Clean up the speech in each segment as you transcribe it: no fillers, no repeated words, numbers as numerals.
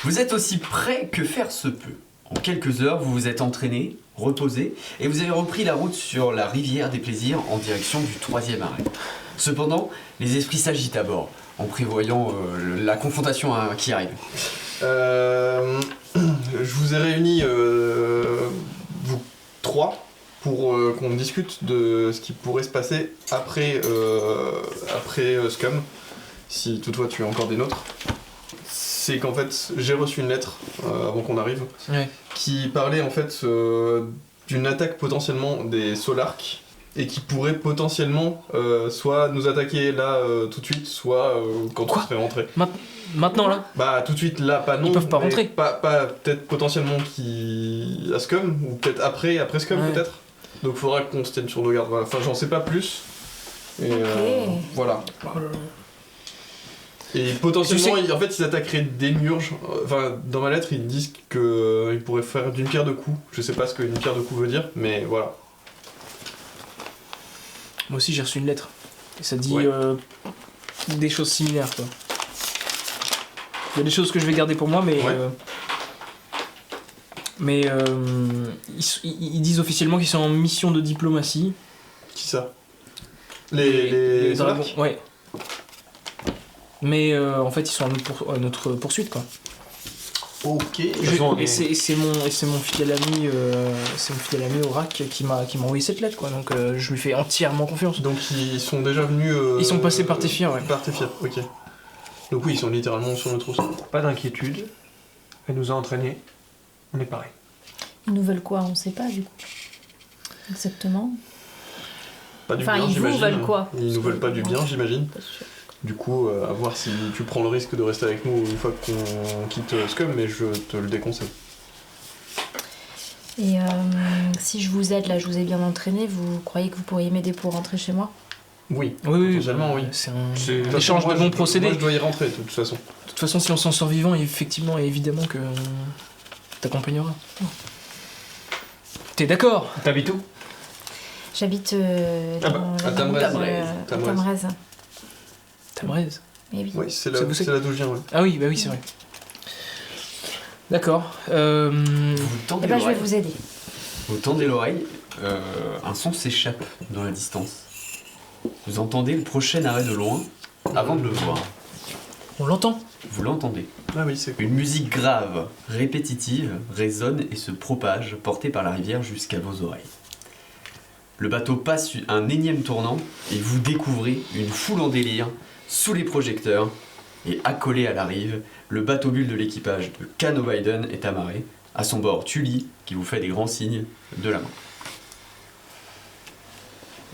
Vous êtes aussi prêt que faire se peut. En quelques heures, vous vous êtes entraîné, reposé, et vous avez repris la route sur la rivière des plaisirs en direction du 3e arrêt. Cependant, les esprits s'agitent à bord, en prévoyant la confrontation qui arrive. Je vous ai réunis, vous trois, pour qu'on discute de ce qui pourrait se passer après Scum, si toutefois tu es encore des nôtres. C'est qu'en fait, j'ai reçu une lettre avant qu'on arrive, qui parlait en fait d'une attaque potentiellement des Solarques et qui pourrait potentiellement soit nous attaquer là tout de suite, soit quand on serait rentré. Maintenant là? Bah tout de suite là, pas non. Ils peuvent pas rentrer. Pas peut-être potentiellement à Scum, ou peut-être après Scum peut-être. Donc faudra qu'on se tienne sur nos gardes. Voilà. Enfin j'en sais pas plus. Et voilà. Et potentiellement, en fait, ils attaqueraient des murges. Enfin, dans ma lettre, ils disent qu'ils pourraient faire d'une pierre deux coups. Je sais pas ce qu'une pierre deux coups veut dire, mais voilà. Moi aussi, j'ai reçu une lettre. Et ça dit des choses similaires, quoi. Il y a des choses que je vais garder pour moi, mais ils disent officiellement qu'ils sont en mission de diplomatie. Qui ça? Les dragons. Ouais. Mais en fait, ils sont à notre poursuite, quoi. Ok. Et c'est mon fidèle ami, Aurak qui m'a envoyé cette lettre, quoi. Donc je lui fais entièrement confiance. Donc ils sont déjà venus. Ils sont passés par Téphir, ouais. Par Téphir, ok. Donc oui, ils sont littéralement sur notre route. Pas d'inquiétude. Elle nous a entraînés. On est pareil. Ils nous veulent quoi? On sait pas du coup. Exactement. Pas du bien, ils j'imagine. vous veulent quoi? Ils nous veulent pas du bien, j'imagine. Pas sûr. Du coup, à voir si tu prends le risque de rester avec nous une fois qu'on quitte Scum, mais je te le déconseille. Et si je vous aide là, je vous ai bien entraîné, vous croyez que vous pourriez m'aider pour rentrer chez moi? Oui, potentiellement, oui. C'est un échange de bons procédés. Moi, je dois y rentrer, de toute façon. De toute façon, si on s'en sort vivant, effectivement et évidemment que t'accompagnera. T'es d'accord? T'habites où? J'habite à Tamrez. Tamrez. Mais oui. Oui, c'est là d'où je viens, ouais. Ah oui, bah oui, c'est vrai. D'accord. Vous tendez Eh ben, je vais l'oreille. vous aider. Vous tendez l'oreille, un son s'échappe dans la distance. Vous entendez le prochain arrêt de loin avant de le voir. On l'entend. Vous l'entendez. Ah oui, c'est cool. Une musique grave, répétitive, résonne et se propage, portée par la rivière jusqu'à vos oreilles. Le bateau passe un énième tournant et vous découvrez une foule en délire, sous les projecteurs, et accolé à la rive, le bateau bulle de l'équipage de Cano Biden est amarré. À son bord, Tully, qui vous fait des grands signes de la main.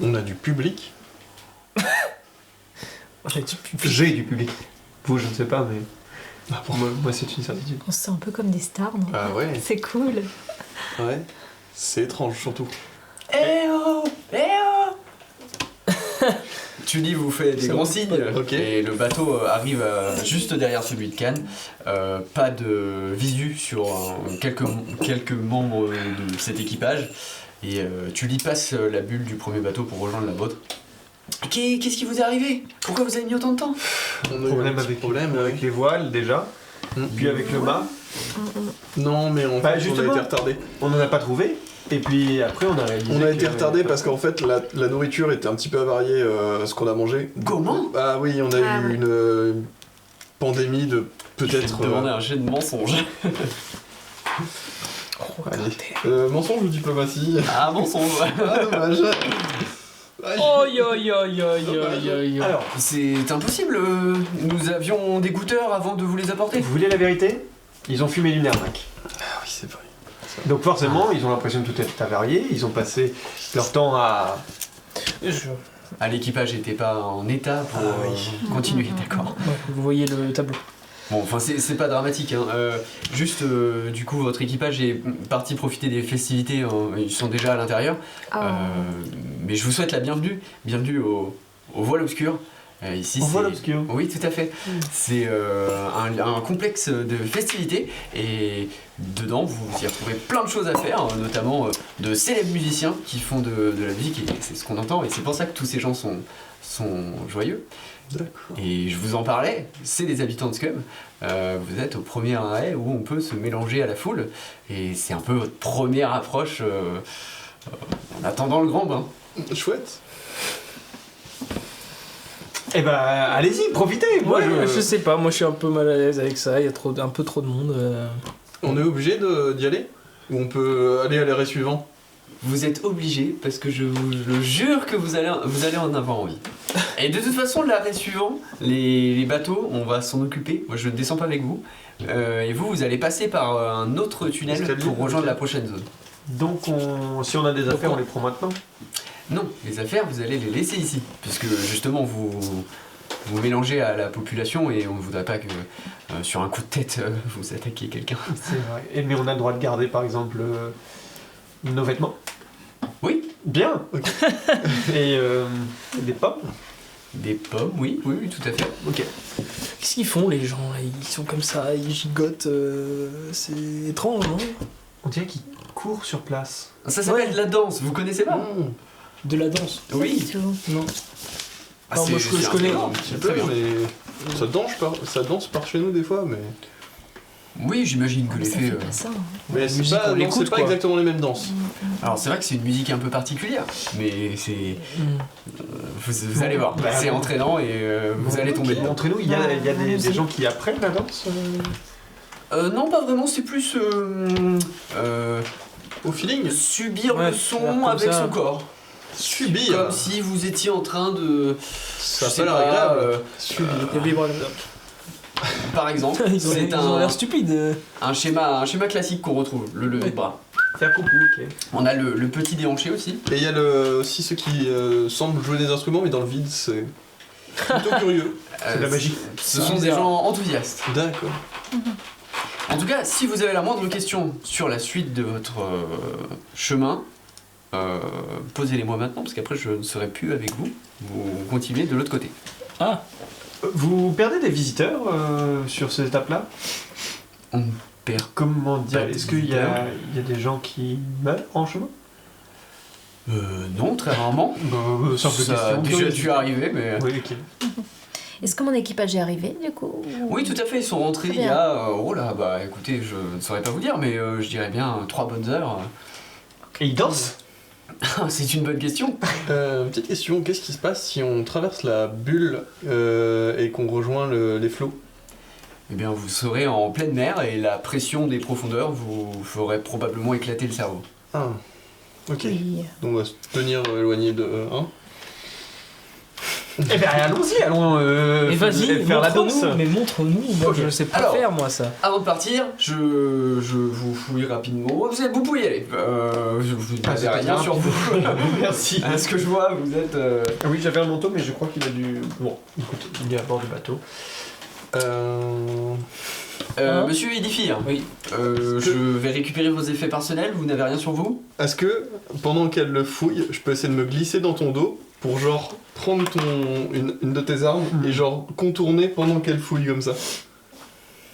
On a du public. J'ai du public. Vous, je ne sais pas, mais Ah bon. moi c'est une certitude. On se sent un peu comme des stars, non? Ah ouais. C'est cool. Ouais. C'est étrange, surtout. Eh oh, Tully vous fait des grands signes, et le bateau arrive juste derrière celui de Cannes. Pas de visu sur quelques membres de cet équipage. Et Tully passe la bulle du premier bateau pour rejoindre la vôtre. Qu'est-ce qui vous est arrivé? Pourquoi vous avez mis autant de temps? Problème avec les voiles déjà, puis avec le mât. Non, mais en fait, on a justement. été retardé. On n'en a pas trouvé. Et puis après, on a réalisé. On a été retardé parce qu'en fait, la nourriture était un petit peu avariée, ce qu'on a mangé. Comment? Ah oui, on a eu une pandémie de peut-être. Je vais te demander un jet de mensonge. Allez. Mensonge ou diplomatie? Ah, mensonge. Ah, dommage. Alors, c'est impossible. Nous avions des goûteurs avant de vous les apporter. Vous voulez la vérité? Ils ont fumé du Nermac. Ah oui, c'est vrai. Donc forcément, ils ont l'impression de tout être avarié. Ils ont passé leur temps à. Ah, l'équipage n'était pas en état pour continuer, d'accord. Ouais, vous voyez le tableau. Bon, enfin, c'est pas dramatique, hein. Juste, du coup, votre équipage est parti profiter des festivités, ils sont déjà à l'intérieur. Mais je vous souhaite la bienvenue au voile obscur. Ici, On c'est... voit l'obscur. Oui, tout à fait. C'est un complexe de festivités et dedans, vous y retrouvez plein de choses à faire, notamment de célèbres musiciens qui font de la musique et c'est ce qu'on entend et c'est pour ça que tous ces gens sont joyeux. D'accord. Et je vous en parlais, c'est des habitants de Scum. Vous êtes au premier arrêt où on peut se mélanger à la foule et c'est un peu votre première approche en attendant le grand bain. Chouette. Eh ben, allez-y, profitez. Moi, je sais pas, moi je suis un peu mal à l'aise avec ça, il y a un peu trop de monde. On est obligé d'y aller? Ou on peut aller à l'arrêt suivant? Vous êtes obligé parce que je vous le jure que vous allez en avoir envie. Et de toute façon, l'arrêt suivant, les bateaux, on va s'en occuper. Moi, je ne descends pas avec vous. Et vous allez passer par un autre tunnel Escalier, pour rejoindre ok. la prochaine zone. Donc, si on a des affaires, on les prend maintenant. Non, les affaires, vous allez les laisser ici. Puisque justement, vous mélangez à la population et on ne voudrait pas que sur un coup de tête, vous attaquiez quelqu'un. C'est vrai. Mais on a le droit de garder, par exemple, nos vêtements. Oui. Bien. Ok. Et des pommes. Des pommes, oui, tout à fait. Ok. Qu'est-ce qu'ils font les gens là? Ils sont comme ça, ils gigotent, c'est étrange, non? On dirait qu'ils courent sur place. Ça s'appelle la danse, vous connaissez pas? De la danse? Oui. Pas du tout. Non. Ah, Non, moi, je connais. un Je sais très pas, bien. mais ça danse par chez nous des fois, mais... Oui, j'imagine que Mais ça l'effet... fait pas ça. Hein. Mais c'est musique, pas, on non, l'écoute, c'est pas quoi. exactement les mêmes danses. Alors c'est vrai que c'est une musique un peu particulière, mais c'est... Vous allez voir, Bah, c'est bon. entraînant et vous allez tomber dedans. Entre nous, il y a des gens qui apprennent la danse. Non, pas vraiment, c'est plus Au feeling, subir Ouais, le faire son comme avec ça. son corps. subir. Comme si vous étiez en train de... Ça je a sais pas l'air pas, agréable. Subir. Il y a des bras par exemple, ils ont c'est l'air stupides. un schéma classique qu'on retrouve, le lever de bras. C'est un coucou, ok. On a le petit déhanché aussi. Et il y a aussi ceux qui semblent jouer des instruments, mais dans le vide, c'est plutôt curieux. C'est de la magie. Ce sont des gens enthousiastes. D'accord. En tout cas, si vous avez la moindre question sur la suite de votre chemin, posez-les-moi maintenant, parce qu'après je ne serai plus avec vous. Vous continuez de l'autre côté. Ah, Vous perdez des visiteurs sur cette étape-là? On perd. Comment dire? Pas de Est-ce qu'il y visiteurs. a des gens qui meurent en chemin? Non, très rarement. Simple Ça a question. déjà curieuse. dû arriver, mais... Oui, ok. Est-ce que mon équipage est arrivé du coup? Oui, tout à fait, ils sont rentrés Très il y bien. a... oh là, bah écoutez, je ne saurais pas vous dire, mais je dirais bien 3 bonnes heures. Et ils dansent? C'est une bonne question. Petite question, qu'est-ce qui se passe si on traverse la bulle et qu'on rejoint les flots? Eh bien, vous serez en pleine mer et la pression des profondeurs vous ferait probablement éclater le cerveau. Ah, ok. Oui. Donc on va se tenir éloigné de 1. Eh ben allons-y, allons et vas-y, faire la danse. montre-nous, mais montre-nous, moi Ok. je sais pas Alors. faire moi ça. Avant de partir, je vous fouille rapidement. Vous pouvez y aller. Je vous Ah, n'avez rien sur vous. Merci. À ce que je vois, vous êtes... Oui, j'avais un manteau, mais je crois qu'il a dû... Bon, écoute, il est à bord du bateau. Hein Monsieur Edifir, Oui. je vais récupérer vos effets personnels, vous n'avez rien sur vous? Est-ce que, pendant qu'elle le fouille, je peux essayer de me glisser dans ton dos pour genre prendre une de tes armes et genre contourner pendant qu'elle fouille comme ça?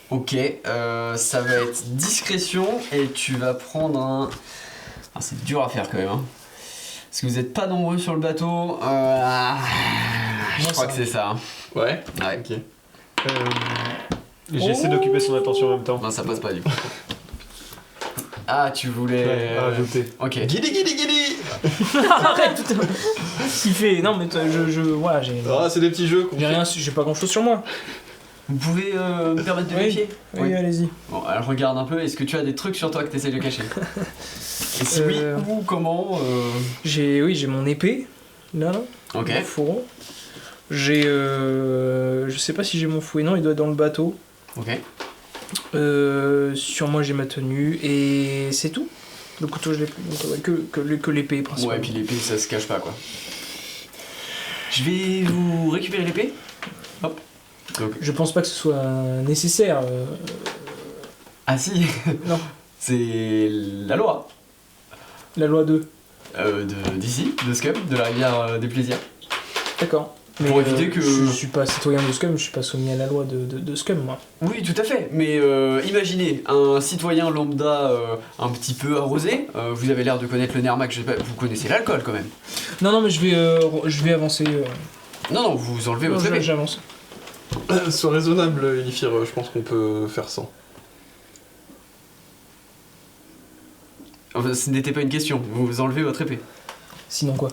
Ok, ça va être discrétion et tu vas prendre un... Ah, c'est dur à faire quand même, hein. Parce que vous n'êtes pas nombreux sur le bateau. Je Moi, crois ça que c'est ça. Hein. Ouais. Ouais. Ok. J'essaie d'occuper son attention en même temps. Non, ça passe pas du coup. Ah, tu voulais... Rajouter. Ok. Guidi guidi guidi. Arrête. Il fait non mais voilà, j'ai Ah, c'est des petits jeux qu'on j'ai fait. rien, j'ai pas grand chose sur moi. Vous pouvez me permettre de Oui. vérifier? Oui, allez-y. Bon, alors regarde un peu, est-ce que tu as des trucs sur toi que tu essaies de cacher? Et si oui, Euh, où, comment J'ai mon épée là. Ok. Mon fourreau. J'ai je sais pas si j'ai mon fouet, non, il doit être dans le bateau. Ok. Sur moi j'ai ma tenue et c'est tout. Le couteau je l'ai plus, donc, ouais, que l'épée principalement. Ouais, et puis l'épée, ça se cache pas quoi. Je vais vous récupérer l'épée. Hop. Donc... Je pense pas que ce soit nécessaire. Ah si. Non. C'est la loi. La loi 2. D'ici, de Scum, de la rivière des plaisirs. D'accord. Mais Pour éviter que... Je suis pas citoyen de Scum, je suis pas soumis à la loi de Scum, moi. Oui, tout à fait, mais imaginez un citoyen lambda un petit peu arrosé, vous avez l'air de connaître le Nermac, je sais pas, vous connaissez l'alcool quand même. Non, mais je vais avancer. Non, vous enlevez Non, votre épée. j'avance. Sois raisonnable, Elifir, je pense qu'on peut faire 100. Enfin, ce n'était pas une question, vous enlevez votre épée. Sinon quoi?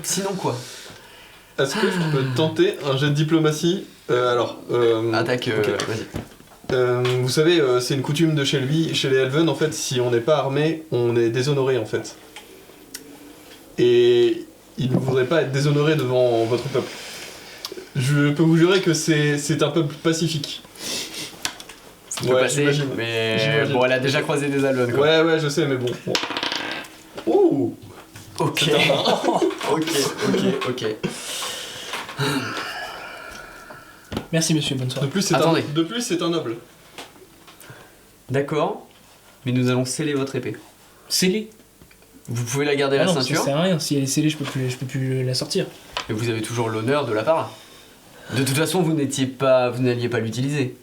Sinon quoi? Est-ce que je peux tenter un jet de diplomatie Attaque, ok. vas-y. Vous savez, c'est une coutume de chez les Elven, en fait, si on n'est pas armé, on est déshonoré, en fait. Et il ne voudrait pas être déshonoré devant votre peuple. Je peux vous jurer que c'est un peuple pacifique. Ça peut passer, j'imagine. mais J'imagine. bon, elle a déjà croisé des Alven quoi. Ouais, je sais, mais bon. Ouh. Ok. ok. Merci monsieur, bonne soirée. De plus, c'est un noble. D'accord, mais nous allons sceller votre épée. Scellée. Vous pouvez la garder à Ah la non, ceinture, ça sert à rien, si elle est scellée, je peux plus la sortir. et vous avez toujours l'honneur de la part. De toute façon, vous n'alliez pas l'utiliser.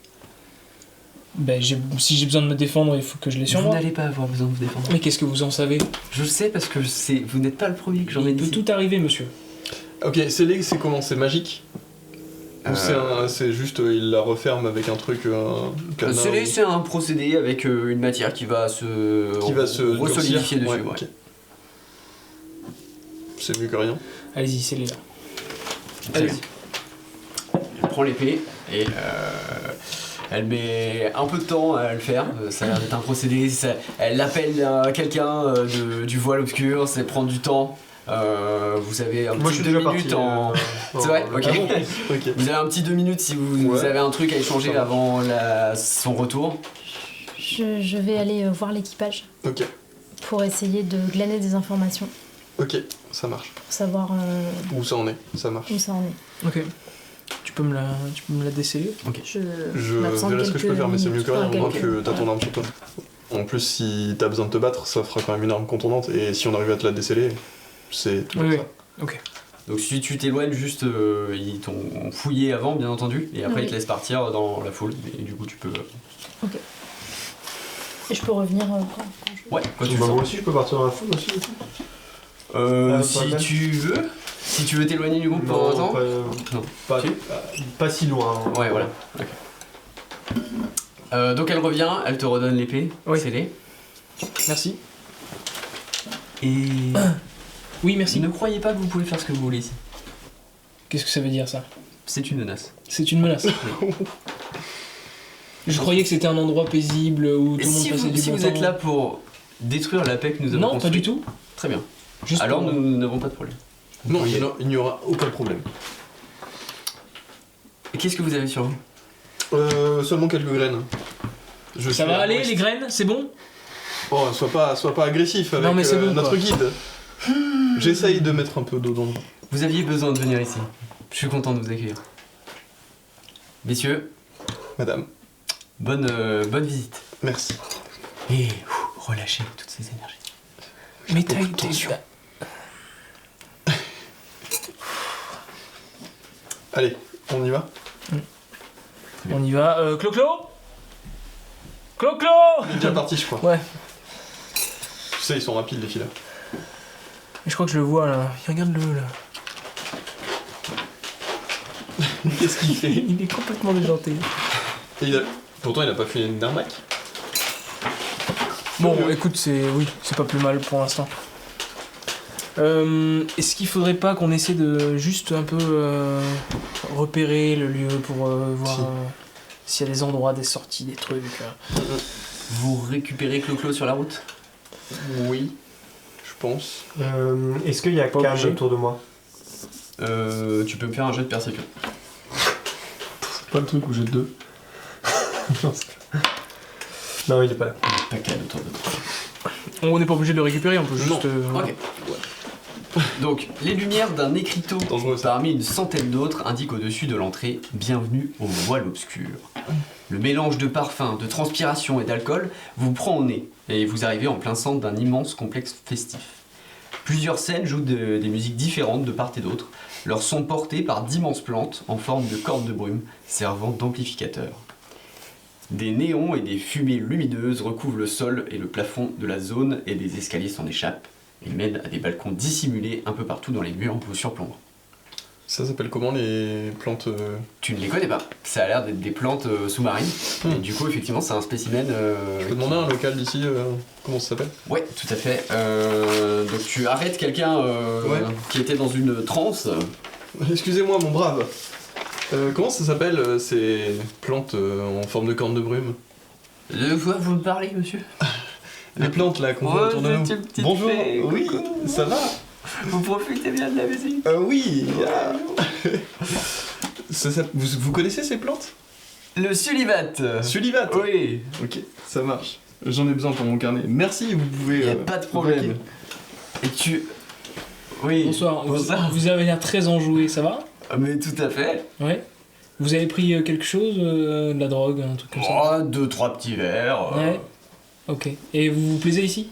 Ben, si j'ai besoin de me défendre, il faut que je l'ai sur Vous moi. n'allez pas avoir besoin de vous défendre. Mais qu'est-ce que vous en savez? Je le sais parce que vous n'êtes pas le premier que j'en ai Il peut dit. tout arriver, monsieur. Ok, c'est comment? C'est magique? Ou c'est juste, il la referme avec un truc, un cadenas, Sceller, ou- c'est un procédé avec une matière qui va se durcir. resolidifier dessus. Ouais, ouais. ok. C'est mieux que rien. Allez-y, scellez-la. Allez. Elle prend l'épée et elle met un peu de temps à le faire. Ça a l'air d'être un procédé. Elle appelle quelqu'un du voile obscur. Ça prend du temps. Vous avez un Moi je petit suis 2 déjà minutes parti. C'est vrai. Ok. Ok. Vous avez un petit 2 minutes si vous Ouais. avez un truc à échanger Ça va. avant son retour. Je vais aller voir l'équipage Ok, pour essayer de glaner des informations, ok, ça marche. pour savoir Où ça en est, ça marche. où ça en est. Ok. Tu peux me la déceler? Je m'absente verrai ce que je peux quelques faire, mais c'est mieux minutes que rien, pour au moins quelques- que t'as ton voilà. arme sur toi. En plus, si t'as besoin de te battre, ça fera quand même une arme contondante, et si on arrive à te la déceler, c'est tout Oui, ça. ok. Donc si tu t'éloignes, juste ils t'ont fouillé avant, bien entendu, et après Oui. ils te laissent partir dans la foule. Et du coup, tu peux. Et je peux revenir quand je... Ouais, quand tu Bah, sens. moi aussi je peux partir dans la foule aussi. Si pas mal. tu veux t'éloigner du groupe pour un temps. Non. Pas, Si. pas si loin. hein. Ouais, voilà. Ok. Donc elle revient, elle te redonne l'épée Oui. scellée. Merci. Et Oui, merci. ne croyez pas que vous pouvez faire ce que vous voulez ici. Qu'est-ce que ça veut dire, ça? C'est une menace. C'est une menace. Je croyais que c'était un endroit paisible où Et tout le monde si passait vous, du si bon vous temps. êtes là pour détruire la paix que nous avons Non, pas construite, du tout. Très bien. Juste Alors pour- nous n'avons pas de problème. Non, il n'y aura aucun problème. Et qu'est-ce que vous avez sur vous? Seulement quelques graines. Je Ça suis va à aller, l'ouest. les graines? C'est bon? Oh, sois pas agressif avec Non, mais c'est bon, notre quoi. guide. J'essaye de mettre un peu d'eau dans le vin. Vous aviez besoin de venir ici. Je suis content de vous accueillir. Messieurs, Madame, bonne visite. merci. Et relâchez toutes ces énergies. Mais beaucoup de tension. Allez, on y va. On y va. Clo-Clo? Clo-Clo? Il est déjà parti, je crois. Ouais. Tu sais, ils sont rapides, les filles là. Je crois que je le vois là. Regarde-le là. Qu'est-ce qu'il fait? Il est complètement déjanté. Et pourtant, il a pas fait une Nermac. Bon, écoute, c'est pas plus mal pour l'instant. Est-ce qu'il faudrait pas qu'on essaie de juste un peu repérer le lieu pour voir Si. s'il y a des endroits, des sorties, des trucs Vous récupérez Clo-Clo sur la route? Oui, je pense. Est-ce qu'il y a Pas Cam obligé. autour de moi? Tu peux me faire un jet de perception. Pas le truc où j'ai deux. Non, il est pas là. Pas calme autour de toi. On n'est pas obligé de le récupérer, on peut Non. juste. Ok. Donc, les lumières d'un écriteau Dangereux, ça. parmi une centaine d'autres indiquent au-dessus de l'entrée « Bienvenue au voile obscur ». Le mélange de parfums, de transpiration et d'alcool vous prend au nez et vous arrivez en plein centre d'un immense complexe festif. Plusieurs scènes jouent des musiques différentes de part et d'autre, leur son porté par d'immenses plantes en forme de cordes de brume servant d'amplificateurs. Des néons et des fumées lumineuses recouvrent le sol et le plafond de la zone et des escaliers s'en échappent et mènent à des balcons dissimulés un peu partout dans les murs vous surplombant. Ça s'appelle comment les plantes Tu ne les connais pas, ça a l'air d'être des plantes sous-marines et du coup effectivement c'est un spécimen... Je peux demander à un local d'ici comment ça s'appelle? Ouais, tout à fait. Donc tu arrêtes quelqu'un qui était dans une transe. Excusez-moi mon brave. Comment ça s'appelle ces plantes en forme de corne de brume? De quoi vous me parlez, monsieur? Les plantes là qu'on voit autour de nous. Bonjour, oui, coucou. ça va? Vous profitez bien de la musique? Oui. Vous connaissez ces plantes? Le sulivat. Sulivat. Oui. Ok, ça marche. J'en ai besoin pour mon carnet. Merci, vous pouvez... Il n'y a pas de problème. Et tu... Oui. Bonsoir. Bonsoir. Vous avez l'air très enjoué, ça va? Ah, mais tout à fait. Ouais. Vous avez pris quelque chose, de la drogue, un truc comme ça? Oh, 2-3 petits verres. Ouais. Ok. Et vous vous plaisez ici?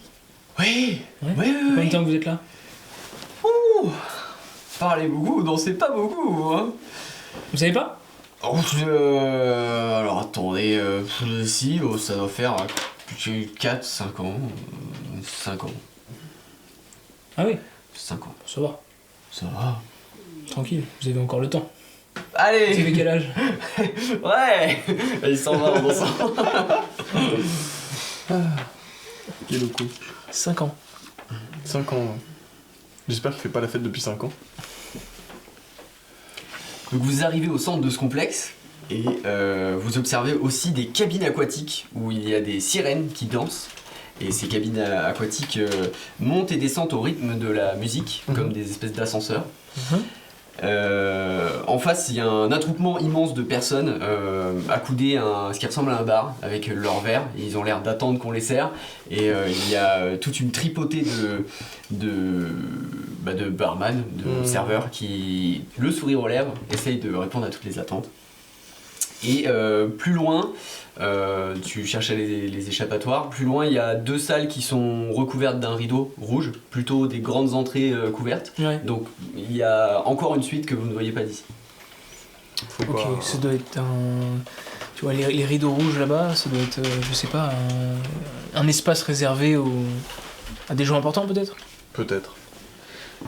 Oui. Ouais. Oui, Combien de temps que vous êtes là? Parlez beaucoup, dansez pas beaucoup, hein. Vous savez pas? Oh, alors attendez, si, ça doit faire 4-5 ans. 5 ans. Ah oui, 5 ans. ça va. Ça va. Tranquille, vous avez encore le temps. Vous avez Allez. quel âge? Ouais. Il s'en va en dansant. Quel coup. 5 ans. 5 ans. Ouais. J'espère qu'il fait pas la fête depuis 5 ans. Donc vous arrivez au centre de ce complexe et vous observez aussi des cabines aquatiques où il y a des sirènes qui dansent. Et ces cabines aquatiques montent et descendent au rythme de la musique, comme des espèces d'ascenseurs. En face, il y a un attroupement immense de personnes accoudées à ce qui ressemble à un bar avec leurs verres. Et ils ont l'air d'attendre qu'on les sert. Et il y a toute une tripotée de barman, de serveurs qui, le sourire aux lèvres, essayent de répondre à toutes les attentes. Et plus loin, tu cherchais les échappatoires. Plus loin, il y a 2 salles qui sont recouvertes d'un rideau rouge, plutôt des grandes entrées couvertes. Ouais. Donc il y a encore une suite que vous ne voyez pas d'ici. Faut Ok, pas- ça doit être un... Tu vois, les rideaux rouges là-bas, ça doit être, je sais pas, un espace réservé à des gens importants peut-être? Peut-être.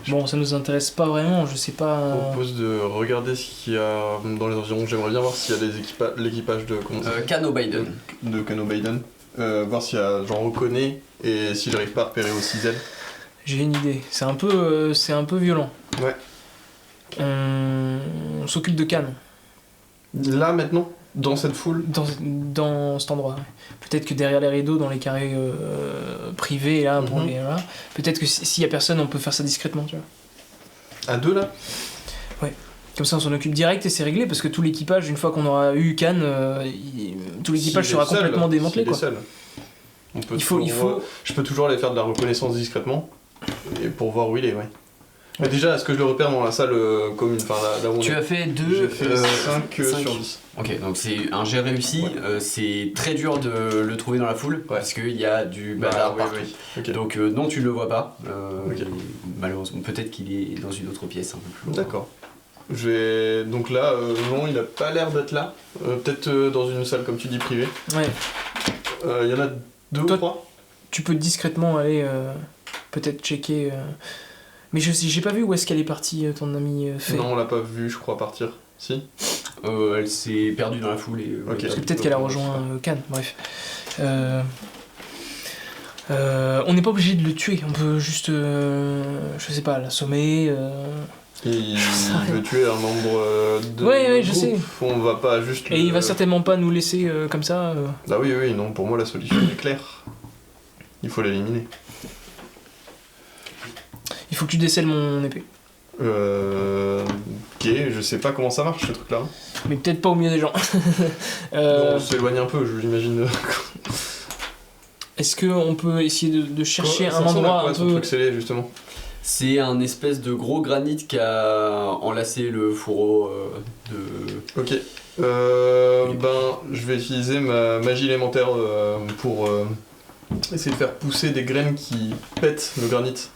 Bon, ça nous intéresse pas vraiment, je sais Je pas... propose de regarder ce qu'il y a dans les environs. J'aimerais bien voir s'il y a l'équipage de... Comment ça s'appelle Cano Biden. De Cano Biden. Voir s'il y a... J'en reconnais et si j'arrive pas à repérer aussi Z. J'ai une idée, c'est un peu violent. Ouais. On s'occupe de Cannes, Là maintenant, dans cette foule. dans cet endroit. Ouais. Peut-être que derrière les rideaux, dans les carrés privés, là, pour les, voilà, peut-être que s'il y a personne, on peut faire ça discrètement, tu vois. À 2 là. Comme ça, on s'en occupe direct et c'est réglé, parce que tout l'équipage, une fois qu'on aura eu Cannes, tout l'équipage S'il est sera seul, complètement démantelé, s'il est quoi. seul. On peut Il faut- je peux toujours aller faire de la reconnaissance discrètement et pour voir où il est, ouais. Mais déjà, est-ce que je le repère dans la salle commune, enfin là où on Tu est? as fait 2 J'ai fait 5 sur 10. Ok, donc c'est un jet réussi. Ouais. C'est très dur de le trouver dans la foule parce qu'il y a du bazar partout. oui. Ok. Donc non, tu ne le vois pas. Ok. Malheureusement, peut-être qu'il est dans une autre pièce un peu plus loin. D'accord. Je vais... Donc là, non, il a pas l'air d'être là. Peut-être dans une salle, comme tu dis, privée. Ouais. Il y en a 2 ou Toi, 3. Tu peux discrètement aller peut-être checker. Mais j'ai pas vu où est-ce qu'elle est partie, ton amie Fée. Non, on l'a pas vu, je crois, partir. Si. Elle s'est perdue dans la foule et. Ok. Parce que peut-être qu'elle a rejoint Cannes, bref. On n'est pas obligé de le tuer, on peut juste, je sais pas, l'assommer. Il veut tuer un membre de Ouais, je groupe. sais. On va pas juste Et il va certainement pas nous laisser comme ça. Bah oui, non, pour moi la solution est claire. Il faut l'éliminer. Il faut que tu décèles mon épée. Ok, je sais pas comment ça marche ce truc là. Mais peut-être pas au milieu des gens. On s'éloigne un peu, j'imagine. Est-ce qu'on peut essayer de chercher Ça un ressemble à endroit quoi, un son peu... truc scellé justement. C'est un espèce de gros granit qui a enlacé le fourreau de... Ok. Je vais utiliser ma magie élémentaire pour essayer de faire pousser des graines qui pètent le granit.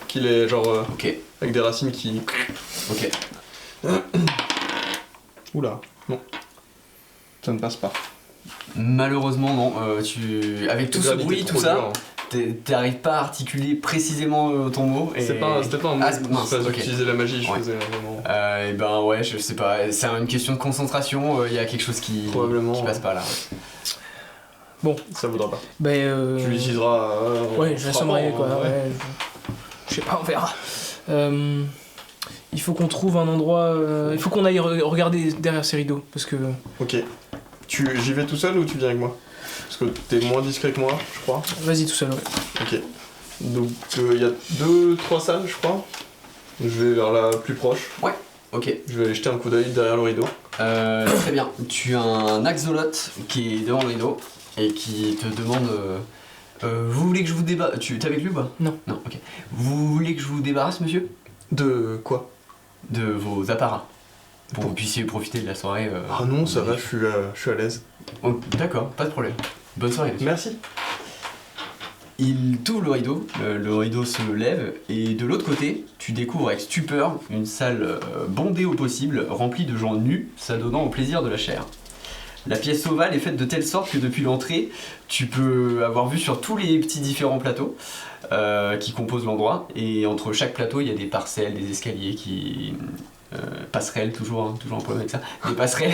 Qu'il est genre Ok, avec des racines qui... ok. Oula, non. Ça ne passe pas. Malheureusement non, avec tout Le ce granit bruit, est tout trop ça, dur, hein. t'arrives pas à articuler précisément ton mot. Et... C'était pas un mot, Ah, mince, ok. d'utiliser la magie, je Ouais. faisais un moment. Et ben ouais, je sais pas, c'est une question de concentration, il y a quelque chose qui passe pas là. Ça vaudra pas. Ben, Tu l'utiliseras. ouais, je l'assommerai quoi. ouais. Ouais, je sais pas, on verra. Il faut qu'on trouve un endroit. Il faut qu'on aille regarder derrière ces rideaux. Parce que. Ok. J'y vais tout seul ou tu viens avec moi? Parce que t'es moins discret que moi, je crois. Vas-y tout seul, ouais. Ok. Donc il y a 2-3 salles, je crois. Je vais vers la plus proche. Ok, Je vais aller jeter un coup d'œil derrière le rideau. très bien. Tu as un axolote qui est devant le rideau et qui te demande... vous voulez que je vous débarrasse... T'es avec lui ou pas? Non. Non, ok. Vous voulez que je vous débarrasse, monsieur? De quoi? De vos apparats. Pour que vous puissiez profiter de la soirée. Ah non, ça va, je suis à l'aise. Oh, d'accord, pas de problème. Bonne soirée, monsieur. Merci. Il t'ouvre le rideau se lève, et de l'autre côté, tu découvres avec stupeur une salle bondée au possible, remplie de gens nus, s'adonnant au plaisir de la chair. La pièce ovale est faite de telle sorte que depuis l'entrée, tu peux avoir vue sur tous les petits différents plateaux qui composent l'endroit, et entre chaque plateau, il y a des parcelles, des escaliers qui... passerelles, toujours un problème avec ça, des passerelles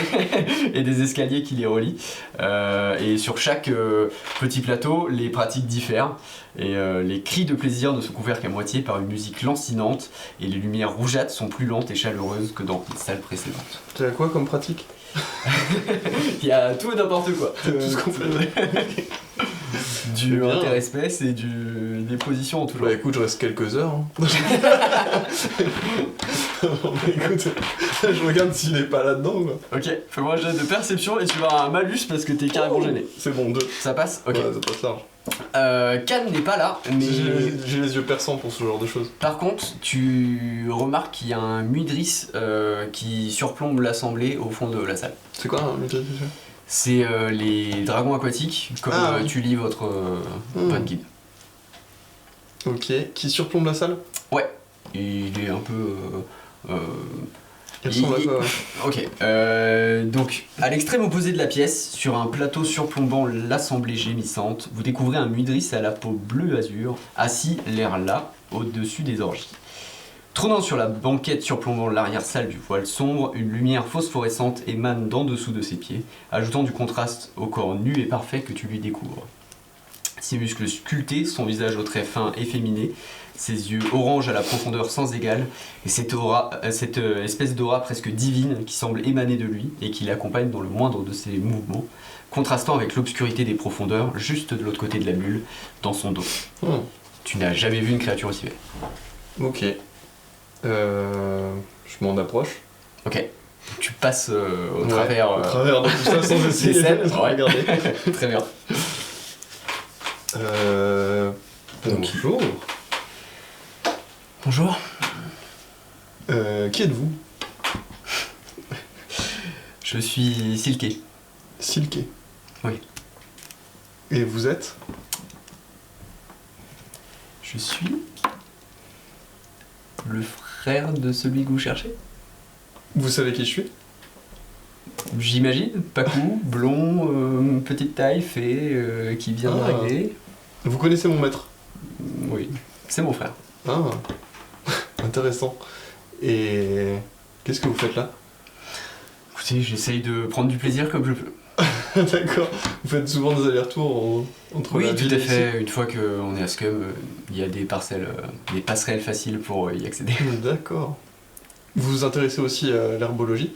et des escaliers qui les relient. Et sur chaque petit plateau, les pratiques diffèrent. Et les cris de plaisir ne sont couverts qu'à moitié par une musique lancinante, et les lumières rougeâtres sont plus lentes et chaleureuses que dans les salles précédentes. Tu as quoi comme pratique? Il y a tout et n'importe quoi. Tout ce qu'on fait. Du bien. interespèce et des positions en tout genre. Bah écoute, je reste quelques heures. Hein. Bon, bah, écoute, je regarde s'il est pas là-dedans. Quoi. Ok, fais-moi un jet de perception et tu vas avoir un malus parce que t'es carrément gêné. C'est bon, 2. Ça passe? Ok. Ouais, ça passe large. Can n'est pas là, mais... J'ai les yeux perçants pour ce genre de choses. Par contre, tu remarques qu'il y a un muidris qui surplombe l'assemblée au fond de la salle. C'est quoi un mutation? C'est les dragons aquatiques, comme oui. tu lis votre guide. Ok, qui surplombe la salle? Il est un peu... Ils ressemblent à quoi? Ouais. Ok, donc à l'extrême opposé de la pièce, sur un plateau surplombant l'assemblée gémissante, vous découvrez un muidris à la peau bleu azur, assis l'air là, au-dessus des orgies. Trônant sur la banquette surplombant l'arrière-salle du voile sombre, une lumière phosphorescente émane d'en dessous de ses pieds, ajoutant du contraste au corps nu et parfait que tu lui découvres. Ses muscles sculptés, son visage aux traits fins efféminés, ses yeux orange à la profondeur sans égale, et cette espèce d'aura presque divine qui semble émaner de lui et qui l'accompagne dans le moindre de ses mouvements, contrastant avec l'obscurité des profondeurs, juste de l'autre côté de la bulle, dans son dos. Tu n'as jamais vu une créature aussi belle. Ok. Je m'en approche. Ok. Tu passes au travers... Au travers de tout ça sans essayer scènes, de regarder. Très bien. Bonjour. Bonjour. Qui êtes-vous? Je suis Silké. Silké. Oui. Et vous êtes? Je suis le frère de celui que vous cherchez. Vous savez qui je suis? J'imagine, Pacou, blond, petite taille, fait, qui vient Ah. d'arriver. Vous connaissez mon maître? Oui, c'est mon frère. Ah, intéressant. Et qu'est-ce que vous faites là? Écoutez, j'essaye de prendre du plaisir comme je peux. D'accord. Vous faites souvent des allers-retours entre Oui, la tout ville à et ici? fait. Une fois qu'on est à Scum, il y a des parcelles, des passerelles faciles pour y accéder. D'accord. Vous vous intéressez aussi à l'herbologie?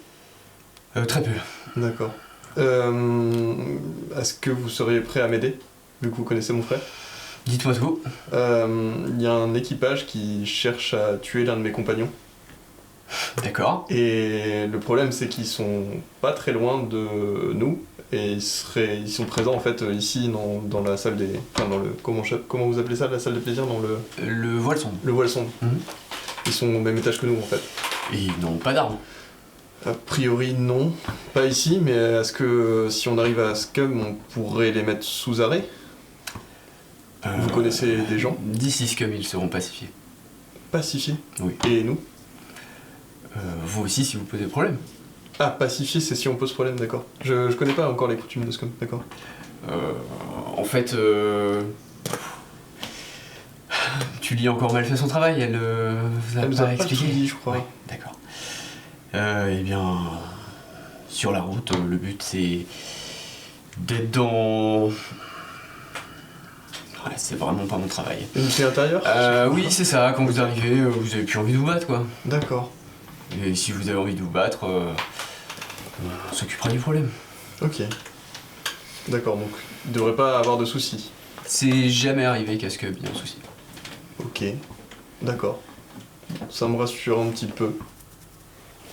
Très peu. D'accord. Est-ce que vous seriez prêt à m'aider, vu que vous connaissez mon frère? Dites-moi tout. Il y a un équipage qui cherche à tuer l'un de mes compagnons. D'accord. Et le problème, c'est qu'ils sont pas très loin de nous. Et ils sont présents en fait ici dans la salle des. Enfin, dans le. Comment vous appelez ça, la salle des plaisirs? Dans Le voile sombre. le voile sombre. Mhm. Ils sont au même étage que nous en fait. Et ils n'ont pas d'armes. A priori, non. Pas ici, mais est-ce que si on arrive à Scum, on pourrait les mettre sous arrêt? Vous connaissez des gens D'ici Scum, ils seront pacifiés. pacifiés? Oui. Et nous? Vous aussi, si vous posez problème. Ah, pacifiés, c'est si on pose problème, d'accord. Je connais pas encore les coutumes de Scum, d'accord. En fait, Tully a encore mal fait son travail, elle vous a Elle nous pas a pas expliqué. tout dit, je crois. Ouais, d'accord. Eh bien, sur la route, le but c'est d'être dans... Ouais, c'est vraiment pas mon travail. Unité intérieure? Oui, c'est ça, quand vous arrivez, vous avez plus envie de vous battre, quoi. D'accord. Et si vous avez envie de vous battre, on s'occupera du problème. Ok. D'accord, donc il devrait pas avoir de soucis. C'est jamais arrivé qu'à ce qu'il y ait un souci. Ok. D'accord. Ça me rassure un petit peu.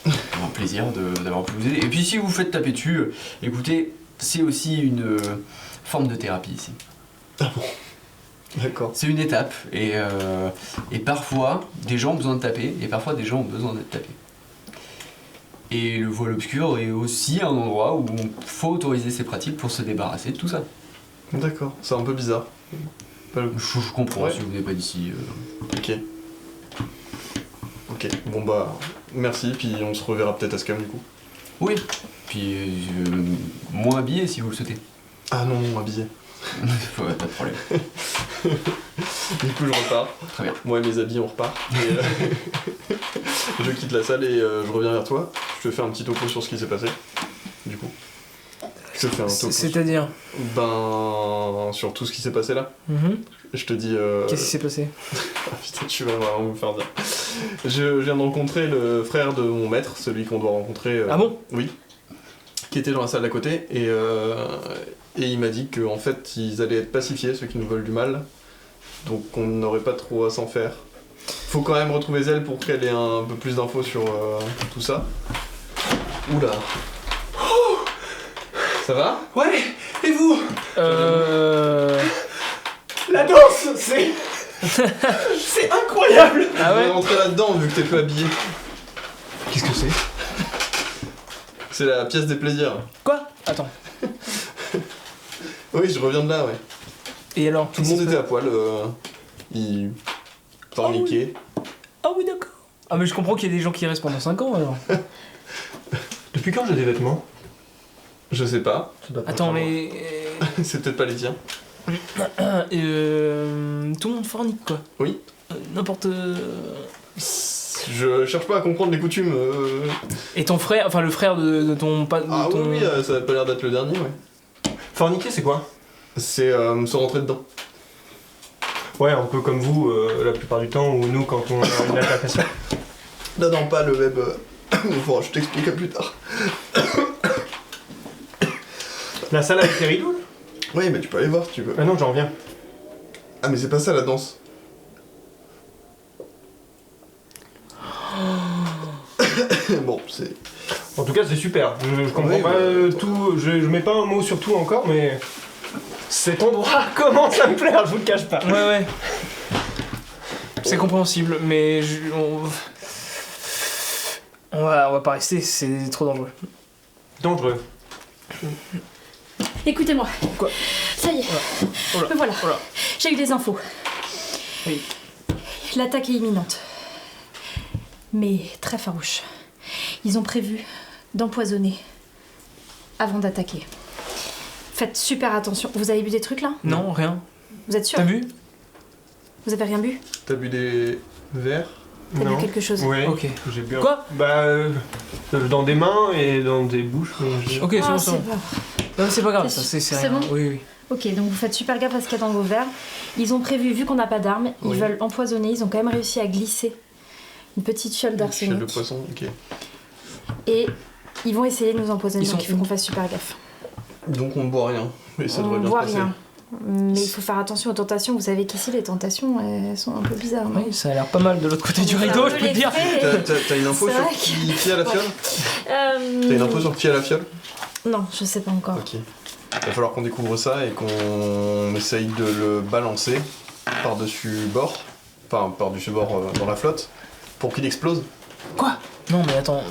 Un plaisir d'avoir pu vous aider. Et puis si vous vous faites taper dessus, écoutez, c'est aussi une forme de thérapie ici. D'accord. C'est une étape et parfois des gens ont besoin de taper et parfois des gens ont besoin d'être tapés. Et le voile obscur est aussi un endroit où il faut autoriser ces pratiques pour se débarrasser de tout ça. D'accord. C'est un peu bizarre. Pas le- Je comprends Ouais. si vous n'êtes pas d'ici. Ok. Ok. Bon bah, merci, puis on se reverra peut-être à Scum du coup. Oui. Puis moins habillé si vous le souhaitez. Ah non, non, habillé. Pas de problème. Du coup, je repars. Très bien. Moi et mes habits, on repart. Et, je quitte la salle et je reviens vers toi. Je te fais un petit topo sur ce qui s'est passé. Du coup. Je te fais un topo. C'est-à-dire Ben, sur tout ce qui s'est passé là. Je te dis. Qu'est-ce qui s'est passé? Ah, putain, tu vas vraiment me faire dire. Je viens de rencontrer le frère de mon maître, celui qu'on doit rencontrer. Ah bon? Oui. Qui était dans la salle d'à côté et il m'a dit qu'en fait ils allaient être pacifiés, ceux qui nous veulent du mal. Donc on n'aurait pas trop à s'en faire. Faut quand même retrouver Zelle pour qu'elle ait un peu plus d'infos sur tout ça. Oula. Ça va? Ouais, et vous? La danse, c'est... c'est incroyable! Ah Je vais ouais? rentrer là-dedans vu que t'es peu habillé. Qu'est-ce que c'est? C'est la pièce des plaisirs. Quoi? Attends. Oui, je reviens de là, ouais. Et alors? Tout le monde était à poil. Ils forniquaient. Ah oui, d'accord. Ah mais je comprends qu'il y a des gens qui restent pendant 5 ans alors. Depuis quand j'ai des vêtements? Je sais pas. Ça doit pas Attends savoir. mais... C'est peut-être pas les tiens. tout le monde fornique quoi. Oui. N'importe... Je cherche pas à comprendre les coutumes. Et ton frère, enfin le frère de ton... de Ah ton... oui, ça a pas l'air d'être le dernier, ouais. Forniquer, c'est quoi? C'est se rentrer dedans. Ouais, un peu comme vous, la plupart du temps, ou nous quand on a une altercation. Là, non, pas le web. Bon, je t'expliquerai plus tard. La salle avec les rideaux? Oui, mais tu peux aller voir si tu veux. Ah non, j'en reviens. Ah, mais c'est pas ça la danse. Bon, c'est. En tout cas, c'est super. Je comprends Oui, pas bah, tout, je mets pas un mot sur tout encore, mais... Cet endroit commence à me plaire, je vous le cache pas. Ouais ouais. C'est compréhensible, mais on va pas rester, c'est trop dangereux. Dangereux. Écoutez-moi. Quoi? Ça y est. Oh là. Me voilà. Oh là. J'ai eu des infos. Oui. L'attaque est imminente. Mais très farouche. Ils ont prévu d'empoisonner avant d'attaquer. Faites super attention. Vous avez bu des trucs là? Non, rien. Vous êtes sûr? T'as vu? Vous avez rien bu? T'as bu des verres? T'as bu Non. quelque chose? Ouais, Ok. j'ai bu un... Quoi? Bah, dans des mains et dans des bouches. mais Ok, c'est Ah, bon, c'est c'est bon. bon. Non, c'est pas grave, C'est ça, c'est c'est rien. bon Oui, oui. Ok, donc vous faites super gaffe à ce qu'il y a dans vos verres. Ils ont prévu, vu qu'on n'a pas d'armes, ils Oui. veulent empoisonner. Ils ont quand même réussi à glisser une petite fiole Fiole d'arsenic. de poisson, ok. Et ils vont essayer de nous empoisonner, Ils donc sont il faut où? qu'on fasse super gaffe. Donc on ne boit rien. Oui, ça devrait On bien voit se passer. rien. Mais il faut faire attention aux tentations. Vous savez qu'ici, les tentations, elles sont un peu bizarres, non? Oui, ça a l'air pas mal de l'autre côté du rideau, je peux te dire. T'as une info C'est sur vrai qui a la fiole? T'as une info sur qui a la fiole? Non, je sais pas encore. Ok. Il va falloir qu'on découvre ça et qu'on essaye de le balancer par-dessus bord. Enfin, par-dessus bord dans la flotte. Pour qu'il explose. Quoi? Non, mais attends.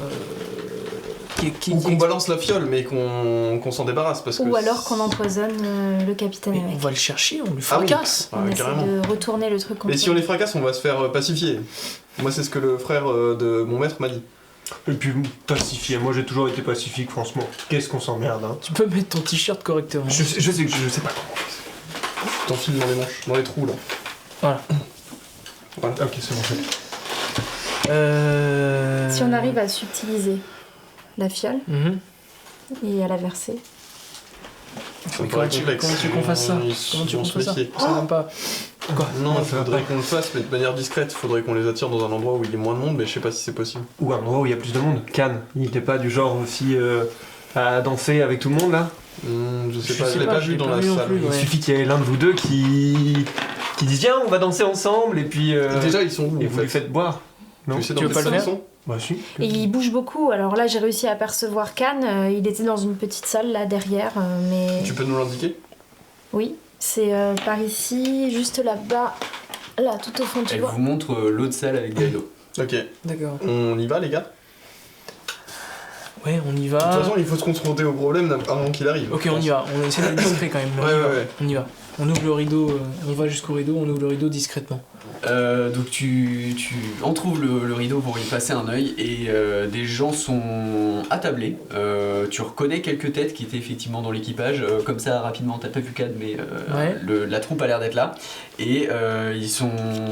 Ou qu'on balance la fiole, mais qu'on s'en débarrasse. Parce que Ou alors qu'on empoisonne le capitaine Mais avec. on va le chercher, on lui Ah oui. fracasse. On essaie carrément. de retourner le truc contre Mais si on les fracasse, on va se faire pacifier. Moi, c'est ce que le frère de mon maître m'a dit. Et puis pacifié, moi j'ai toujours été pacifique franchement. Qu'est-ce qu'on s'emmerde hein. Tu peux mettre ton t-shirt correctement. Je sais pas comment. T'enfiles dans les manches, dans les trous là. Voilà. Ouais. Ok, c'est bon. Si on arrive à subtiliser la fiole Mhm. et à la verser. Ça Mais paraît comment complexe. tu veux qu'on fasse ça? Ils Comment tu veux vont qu'on se fasse ça? méfier. Ça même pas. Quoi? Non, il ça va faudrait pas. qu'on le fasse, mais de manière discrète. Il faudrait qu'on les attire dans un endroit où il y ait moins de monde, mais je sais pas si c'est possible. Ou un endroit où il y a plus de monde. Cannes, il était pas du genre aussi à danser avec tout le monde là. Je sais Je pas, sais je l'ai pas, pas je vu l'ai dans pas la vu non salle. plus, Il ouais. suffit qu'il y ait l'un de vous deux qui dise viens, on va danser ensemble et puis Déjà, ils sont où et en vous les fait? faites boire. Non, Tu sais Tu dans veux quelle pas le salle ils faire sont? bah si. Et il bouge beaucoup. Alors là, j'ai réussi à apercevoir Cannes. Il était dans une petite salle là derrière, mais Tu peux nous l'indiquer? oui, c'est par ici, juste là-bas, là, tout au fond, tu Elle vois. vous montre l'autre salle avec des rideaux. Ok. D'accord. On y va, les gars? Ouais, on y De toute va. façon, il faut se confronter au problème avant qu'il arrive. Ok, je on pense. y va. On essaie d'être discret quand même. Mais Ouais, on y va. ouais. On y va. On ouvre le rideau. On va jusqu'au rideau. On ouvre le rideau discrètement. Donc tu entrouvres le rideau pour y passer un œil et des gens sont attablés. Tu reconnais quelques têtes qui étaient effectivement dans l'équipage. Comme ça, rapidement, t'as pas vu Cad, mais Ouais. la troupe a l'air d'être là. Et ils sont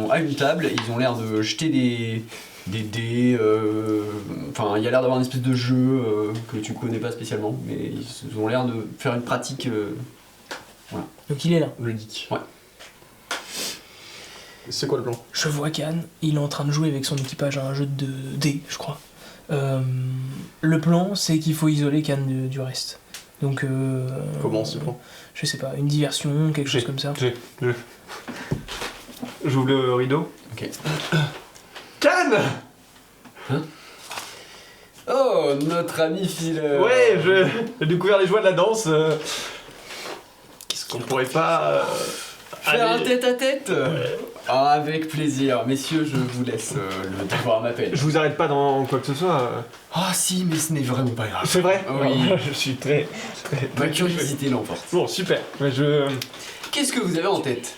à une table, ils ont l'air de jeter des dés. Enfin, il y a l'air d'avoir une espèce de jeu que tu connais pas spécialement, mais ils ont l'air de faire une pratique. Donc il est là. Ludique. Ouais. C'est quoi le plan? Je vois Cannes. Il est en train de jouer avec son équipage à un jeu de dés, je crois. Le plan, c'est qu'il faut isoler Cannes du reste. Donc. Comment ce plan? Je sais pas, une diversion, quelque chose comme ça. J'ouvre le rideau. Ok. Cannes. Oh, notre ami Phil. Ouais, j'ai découvert les joies de la danse. Qu'est-ce qu'on pourrait pas Faire un aller- tête-à-tête Ah, avec plaisir. Messieurs, je vous laisse, le devoir m'appelle. Je vous arrête pas dans quoi que ce soit. Ah si, mais ce n'est vraiment pas grave. C'est vrai. Oui. Je suis très. Ma curiosité l'emporte. Bon, super. Mais Qu'est-ce que vous avez en tête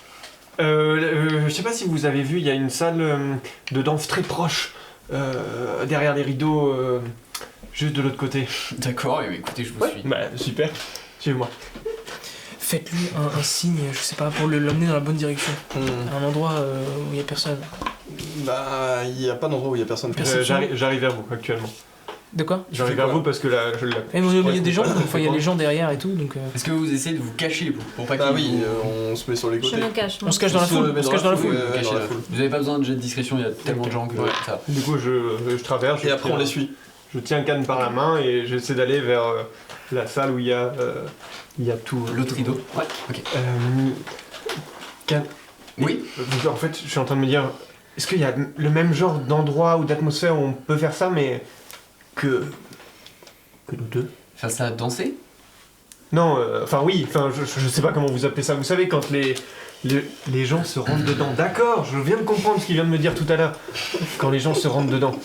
je sais pas si vous avez vu, il y a une salle de danse très proche, derrière les rideaux, juste de l'autre côté. D'accord, écoutez, je vous suis. Bah, super. Suivez-moi. Faites-lui un signe, je sais pas, pour l'emmener dans la bonne direction. À un endroit où il y a personne. Bah, il y a pas d'endroit où il y a personne. Perception. J'arrive vers vous actuellement. De quoi? J'arrive fais vers quoi vous parce que là, je l'ai. Eh, mais il y a des gens, Ouais, enfin il y a des gens derrière et tout, donc. Est-ce que vous essayez de vous cacher pour pas Ah qu'ils oui, vous... on se met sur les Je côtés. me cache. On se cache dans la foule. On se cache dans la foule. ouais, cachez dans la la- foule. Vous avez pas besoin de jet de discrétion, il y a tellement de gens que Ouais. ça. Du coup, je traverse. Et après, on les suit. Je tiens Cannes par la main et j'essaie d'aller vers la salle où il y a tout. L'autre rideau. Ouais, ok. Cannes. Oui. En fait, je suis en train de me dire, est-ce qu'il y a le même genre d'endroit ou d'atmosphère où on peut faire ça, mais que nous deux? Faire ça danser Non, enfin oui, enfin je sais pas comment vous appelez ça. Vous savez quand les gens se rentrent dedans. D'accord, je viens de comprendre ce qu'il vient de me dire tout à l'heure. Quand les gens se rentrent dedans.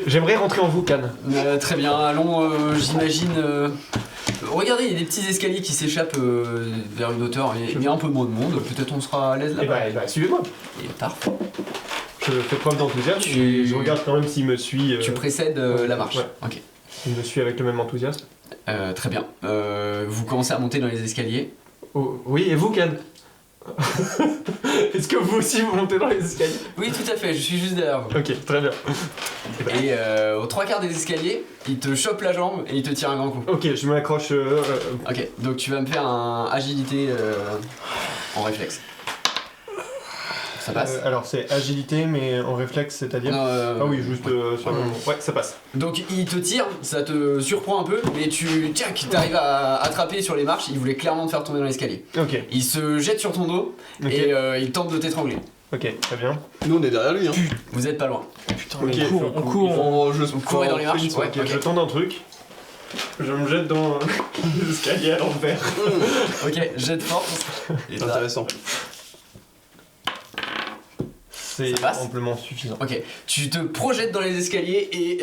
J'aimerais rentrer en vous, Cannes. Très bien, allons, j'imagine. Regardez, il y a des petits escaliers qui s'échappent vers une hauteur. Il y a un peu moins de monde, peut-être on sera à l'aise Eh là-bas. bah, suivez-moi. Et tard. Je fais preuve d'enthousiasme. Tu- et je regarde quand même s'il me suit. Tu précèdes la marche. Ouais. Ok. Il me suit avec le même enthousiasme. Très bien. Vous commencez à monter dans les escaliers. Oh, oui, et vous, Cannes? Est-ce que vous aussi vous montez dans les escaliers? Oui, tout à fait, je suis juste derrière vous. Ok, très bien. Et aux trois quarts des escaliers, il te chope la jambe et il te tire un grand coup. Ok, je m'accroche. Ok, donc tu vas me faire un agilité en réflexe. Ça passe. Alors c'est agilité, mais en réflexe, c'est-à-dire. Ah oui, juste sur le moment. Ouais, ça passe. Donc il te tire, ça te surprend un peu, mais tu t'arrives à attraper sur les marches, il voulait clairement te faire tomber dans l'escalier. Ok, Il se jette sur ton dos ok, et il tente de t'étrangler. ok, très bien. Nous on est derrière lui, hein. Vous êtes pas loin. Putain, Ok, on court. Vous courez dans les marches. Ouais, Ok, je tente un truc. Je me jette dans l'escalier à l'envers. Ok, jet de force. Et t'as- Intéressant. C'est Ça passe amplement suffisant. Ok, tu te projettes dans les escaliers et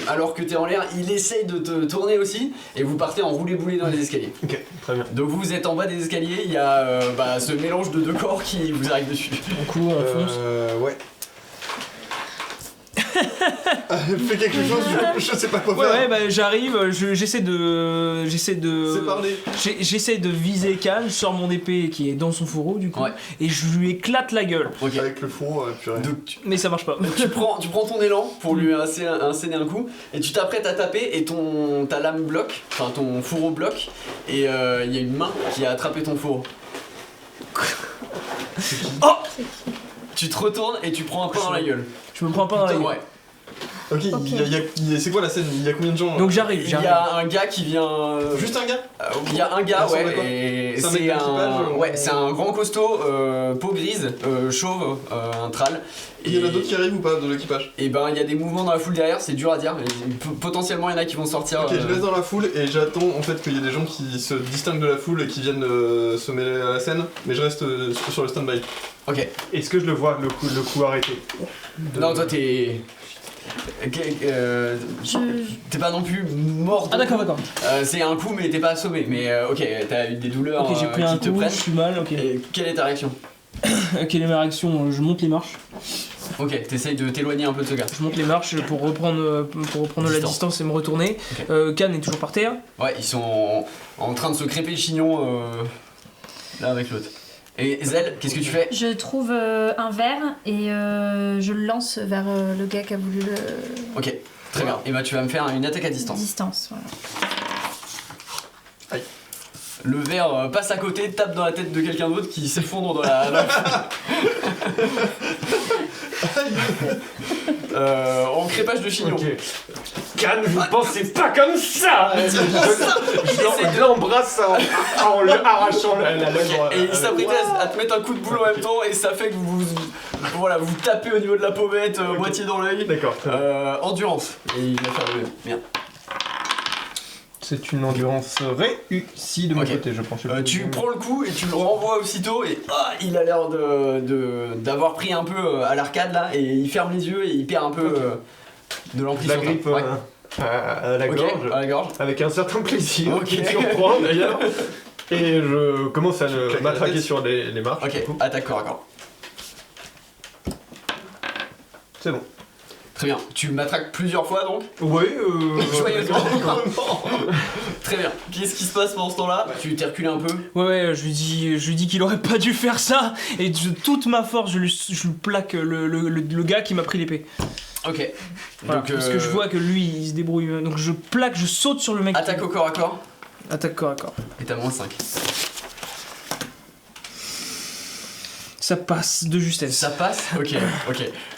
alors que t'es en l'air, il essaye de te tourner aussi et vous partez en roulé-boulé dans les escaliers. Ok, très bien. Donc vous êtes en bas des escaliers, il y a ce mélange de deux corps qui vous arrive dessus. On court, on fonce. Ouais. Fais quelque chose, je sais pas quoi Ouais, faire. ouais, bah j'arrive, j'essaie de. C'est parler. J'essaie de viser Khan, je sors mon épée qui est dans son fourreau du coup, Ouais. et je lui éclate la gueule. Ok. Avec le fourreau, purée. Donc Mais ça marche pas. tu prends ton élan pour lui insérer un coup et tu t'apprêtes à taper et ta lame bloque, enfin ton fourreau bloque et il y a une main qui a attrapé ton fourreau. Oh! Tu te retournes et tu prends un point dans la gueule. Je me prends pas dans la gueule. Ouais. Ok, c'est quoi la scène? Il y a combien de gens? Donc j'arrive, Il y a un gars qui vient. Juste un gars? Il y a un gars, Il ressemble à quoi? ouais, et C'est un mec c'est d'équipage, ouais, c'est un grand costaud, peau grise, chauve, un trâle. Il y en a d'autres qui arrivent ou pas de l'équipage? Et ben il y a des mouvements dans la foule derrière, c'est dur à dire. Potentiellement il y en a qui vont sortir. Ok, je reste dans la foule et j'attends en fait qu'il y ait des gens qui se distinguent de la foule et qui viennent se mêler à la scène, mais je reste sur le stand-by. Ok. Est-ce que je le vois, le coup arrêté Non, toi t'es. T'es pas non plus mort. Ah d'accord, d'accord. C'est un coup, mais t'es pas assommé. Mais ok, t'as eu des douleurs Ok, j'ai pris un qui te coup, je prennent. suis mal, ok. Et quelle est ta réaction? Quelle est ma réaction? Je monte les marches. Ok, t'essayes de t'éloigner un peu de ce gars. Je monte les marches pour reprendre la Distance. distance et me retourner. Khan est toujours par terre. Ouais, ils sont en train de se crêper le chignon là avec l'autre. Et Zel, qu'est-ce que tu fais? Je trouve un verre et je le lance vers le gars qui a voulu le. Ok, très bien. Et bah tu vas me faire une attaque à distance. Distance, voilà. Le verre passe à côté, tape dans la tête de quelqu'un d'autre qui s'effondre dans en crépage de chignon. Ok. Cannes, vous pensez pas comme ça Je l'embrasse en lui arrachant la lèvre. Et il s'apprêtait à te mettre un coup de boule en même temps et ça fait que vous tapez au niveau de la pommette, moitié dans l'œil. D'accord. Endurance. Et il va faire le merde. C'est une endurance réussie de mon Ok. côté, je pense. Tu prends le coup et tu le renvoies aussitôt et il a l'air d'avoir pris un peu à l'arcade là et il ferme les yeux et il perd un peu de l'emprise la sur toi. grippe Ouais. à la Ok, gorge, à la gorge. avec un certain plaisir Ok. qui me surprend d'ailleurs. Et je commence à Claque la m'attraquer tête. sur les marches. Ok, attaque corps à corps. C'est bon. Très bien. Tu m'attraques plusieurs fois donc. Oui, Joyeusement. Très bien. Qu'est-ce qui se passe pendant ce temps-là? Tu t'es reculé un peu. Ouais, je lui dis qu'il aurait pas dû faire ça. Et de toute ma force, je lui plaque le gars qui m'a pris l'épée. Ok. Voilà, Donc, parce que je vois que lui, il se débrouille. Donc je saute sur le mec. attaque au corps à corps. Attaque corps à corps. Et t'as moins 5. Ça passe de justesse. Ça passe. Ok.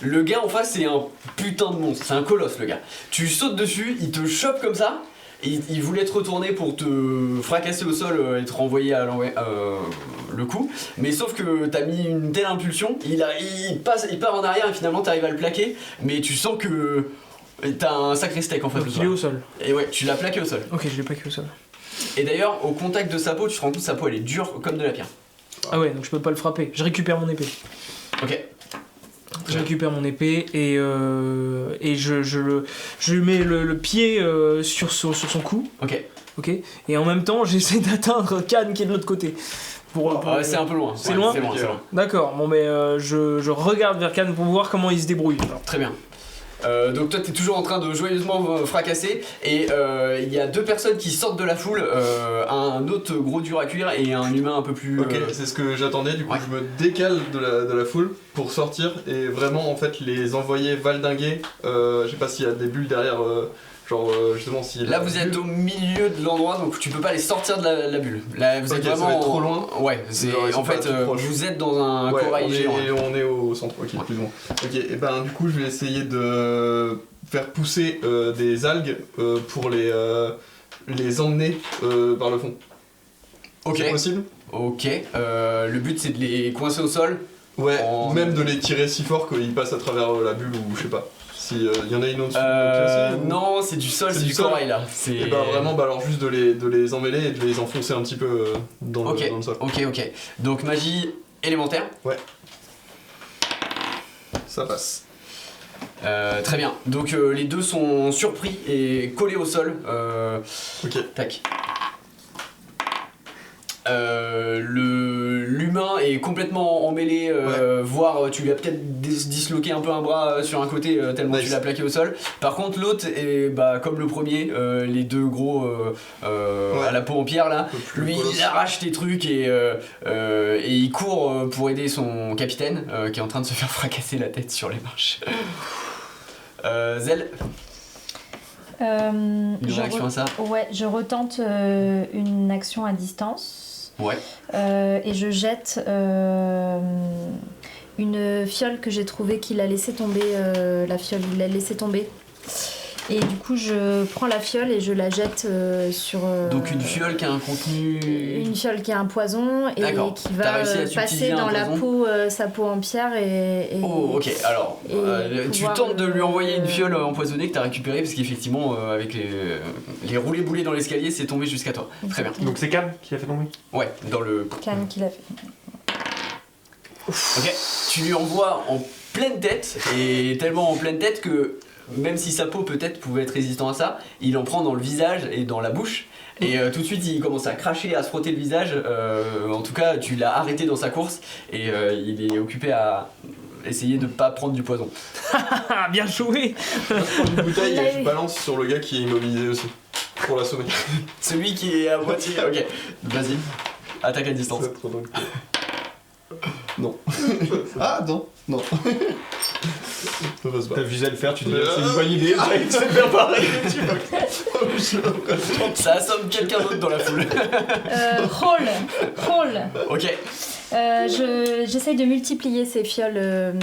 Le gars en face, c'est un putain de monstre. C'est un colosse, le gars. Tu sautes dessus, il te chope comme ça. Et il voulait te retourner pour te fracasser au sol et te renvoyer à le coup. Mais sauf que t'as mis une telle impulsion, il part en arrière et finalement t'arrives à le plaquer. Mais tu sens que t'as un sacré steak en face de Donc toi. il est au sol. Et ouais, tu l'as plaqué au sol. Ok, je l'ai plaqué au sol. Et d'ailleurs, au contact de sa peau, tu te rends compte que sa peau elle est dure comme de la pierre. Ah ouais, donc je peux pas le frapper. Je récupère mon épée. Ok. Je récupère mon épée et je lui mets le pied sur son cou. Ok. Ok. Et en même temps, j'essaie d'atteindre Khan qui est de l'autre côté. Ouais, c'est un peu loin. C'est Ouais, loin C'est loin. D'accord, bon mais je regarde vers Khan pour voir comment il se débrouille. Alors. Très bien. Donc toi t'es toujours en train de joyeusement fracasser et il y a deux personnes qui sortent de la foule, un autre gros dur à cuire et un humain un peu plus... Ok, c'est ce que j'attendais, du coup ouais. je me décale de la foule pour sortir et vraiment en fait les envoyer valdinguer. Je sais pas s'il y a des bulles derrière Genre justement si... Là vous êtes au milieu de l'endroit donc tu peux pas les sortir de la bulle. Là vous êtes Ok, ça vraiment va être trop loin. Ouais, c'est Genre, ils sont en pas fait tout proches. vous êtes dans un Ouais, corail géant. on est au centre, ok, plus ou moins. Ok, et ben du coup je vais essayer de faire pousser des algues pour les emmener par le fond. Ok. C'est possible? Ok. Le but c'est de les coincer au sol. Ouais, En- ou même de les tirer si fort qu'ils passent à travers la bulle ou je sais pas. Si y en a une au-dessus classée, ou- Non, c'est du sol, C'est c'est du du sol. corail là. C'est Et bah vraiment, bah alors juste de les emmêler et de les enfoncer un petit peu dans le sol. Ok. Donc magie élémentaire. Ça passe. Très bien. Donc les deux sont surpris et collés au sol. Ok. Tac. L'humain est complètement emmêlé, voire tu lui as peut-être disloqué un peu un bras sur un côté tellement Nice. tu l'as plaqué au sol. Par contre l'autre est comme le premier, les deux gros à la peau en pierre là, Un peu plus lui colosse. il arrache tes trucs et il court pour aider son capitaine qui est en train de se faire fracasser la tête sur les marches. Zell, une réaction à ça? Ouais, je retente une action à distance. Ouais. Et je jette une fiole que j'ai trouvée qu'il a laissé tomber. La fiole, il l'a laissé tomber. Et du coup, je prends la fiole et je la jette sur. Donc une fiole qui a un contenu. Une fiole qui a un poison et D'accord. qui T'as va réussi à subtiliser passer dans un la poison. peau, sa peau en pierre et. Oh ok, alors et tu pouvoir, tentes de lui envoyer une fiole empoisonnée que t'as récupérée parce qu'effectivement avec les roulés boulés dans l'escalier c'est tombé jusqu'à toi. Très bien. Donc c'est Cam qui a fait tomber. Ouais, dans le... Canne qu'il a fait. Ok, tu lui envoies en pleine tête et tellement en pleine tête que même si sa peau peut-être pouvait être résistant à ça, il en prend dans le visage et dans la bouche. Et tout de suite il commence à cracher, à se frotter le visage. En tout cas tu l'as arrêté dans sa course et il est occupé à essayer de pas prendre du poison. Ah, bien joué. Je prends une bouteille Là, et je oui. balance sur le gars qui est immobilisé aussi. Pour l'assommer. Celui qui est à moitié... Ok, vas-y. Attaque à distance. C'est trop drôle. Non. Ah non, non. Ça passe pas. T'as vu Zell faire, tu te dis Mais c'est une bonne idée, tu sais faire pareil. Ça assomme quelqu'un d'autre dans la foule. Roll. Ok. J'essaye de multiplier ces fioles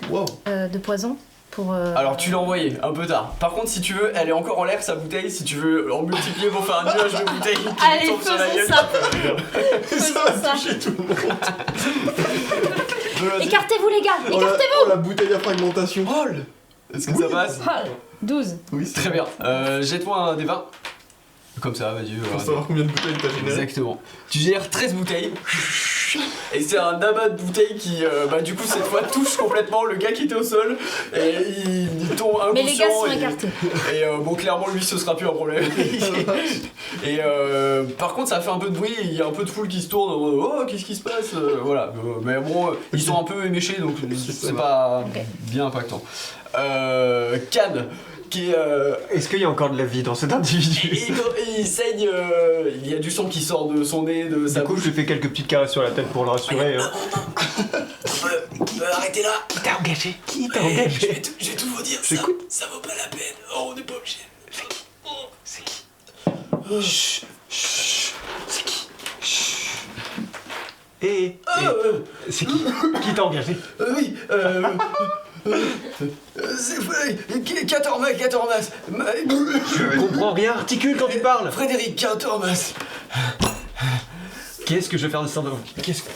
Wow. de poison pour. Alors tu l'as envoyé un peu tard. Par contre si tu veux, elle est encore en l'air sa bouteille. Si tu veux en multiplier pour faire un nuage de bouteilles qui lui Allez, tombe sur la faisons gueule. ça. Ça va toucher tout le monde. Écartez-vous les gars, Oh écartez-vous. la bouteille à fragmentation. Roll. Est-ce que Oui. ça passe? 12. Oui, c'est Très bien. Jette-moi un des 20. Comme ça, vas-y. Pour savoir combien de bouteilles t'as généré. Exactement. Tu gères 13 bouteilles. Et c'est un amas de bouteilles qui, du coup, cette fois touche complètement le gars qui était au sol. Et il tombe inconscient. Mais les gars sont et- écartés. Et clairement, lui, ce sera plus un problème. Et par contre, ça fait un peu de bruit. Il y a un peu de foule qui se tourne. Oh, qu'est-ce qui se passe? Voilà. Mais bon, ils sont un peu éméchés, donc c'est pas Ok. bien impactant. Cannes, qui est. Est-ce qu'il y a encore de la vie dans cet individu? Il saigne, il y a du sang qui sort de son nez, de sa Du coup, bouche. je lui fais quelques petites caresses sur la tête pour le rassurer. Arrêtez là. T'as engagé? Qui t'a Je engagé? vais tout vous dire, J'écoute. ça vaut pas la peine. Oh, on n'est pas obligé. C'est qui? Chut, chut, c'est qui? Chut. Et c'est qui? Qui t'a engagé? Oui, c'est 14 mas. Je comprends rien, articule quand tu parles. Frédéric 14 Qu'est-ce que je vais faire de ça devant? Qu'est-ce que...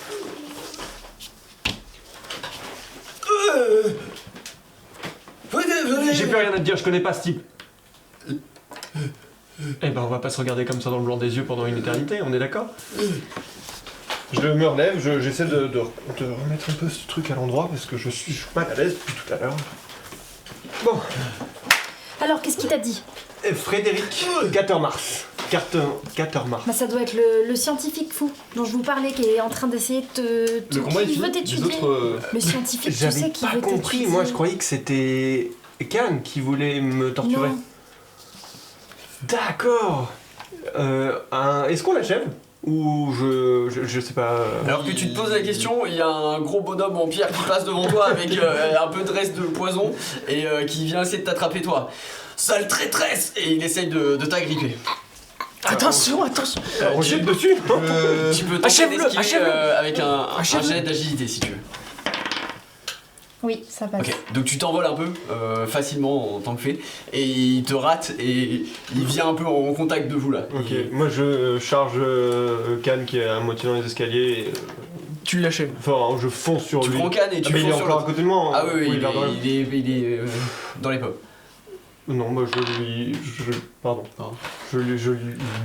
J'ai plus rien à te dire, je connais pas ce type. Eh ben, on va pas se regarder comme ça dans le blanc des yeux pendant une éternité, on est d'accord? Je me relève, j'essaie de remettre un peu ce truc à l'endroit parce que je suis mal à l'aise depuis tout à l'heure. Bon, Alors, qu'est-ce qu'il t'a dit? Frédéric Catermars. Catermars. Bah, ça doit être le scientifique fou dont je vous parlais qui est en train d'essayer de Le combat qui est veut fini. Les t'étudier. autres. Le scientifique, tu J'avais sais qui pas veut compris, t'étudier. moi je croyais que c'était Khan qui voulait me torturer. Non. D'accord. Est-ce qu'on l'achève? Ou je sais pas. Alors que tu te poses la question, il y a un gros bonhomme en pierre qui passe devant toi avec un peu de reste de poison et qui vient essayer de t'attraper toi. sale traîtresse, et il essaye de t'agripper. Attention. On jette dessus. Tu peux tenter Achève-le, d'esquiver achève-le. avec un Achève-le. jet d'agilité si tu veux. Oui, ça passe. Ok, donc tu t'envoles un peu facilement en tant que fait, et il te rate et il vient un peu en contact de vous là. Ok, Il- moi je charge Can qui est à moitié dans les escaliers. Et, Tu l'achèves. enfin, je fonce sur Tu lui. prends Can et Ah, tu mais il est fonces sur encore à l'autre. côté de moi. Ah oui, il est dans le- il est dans les pommes. Non, moi pardon. Je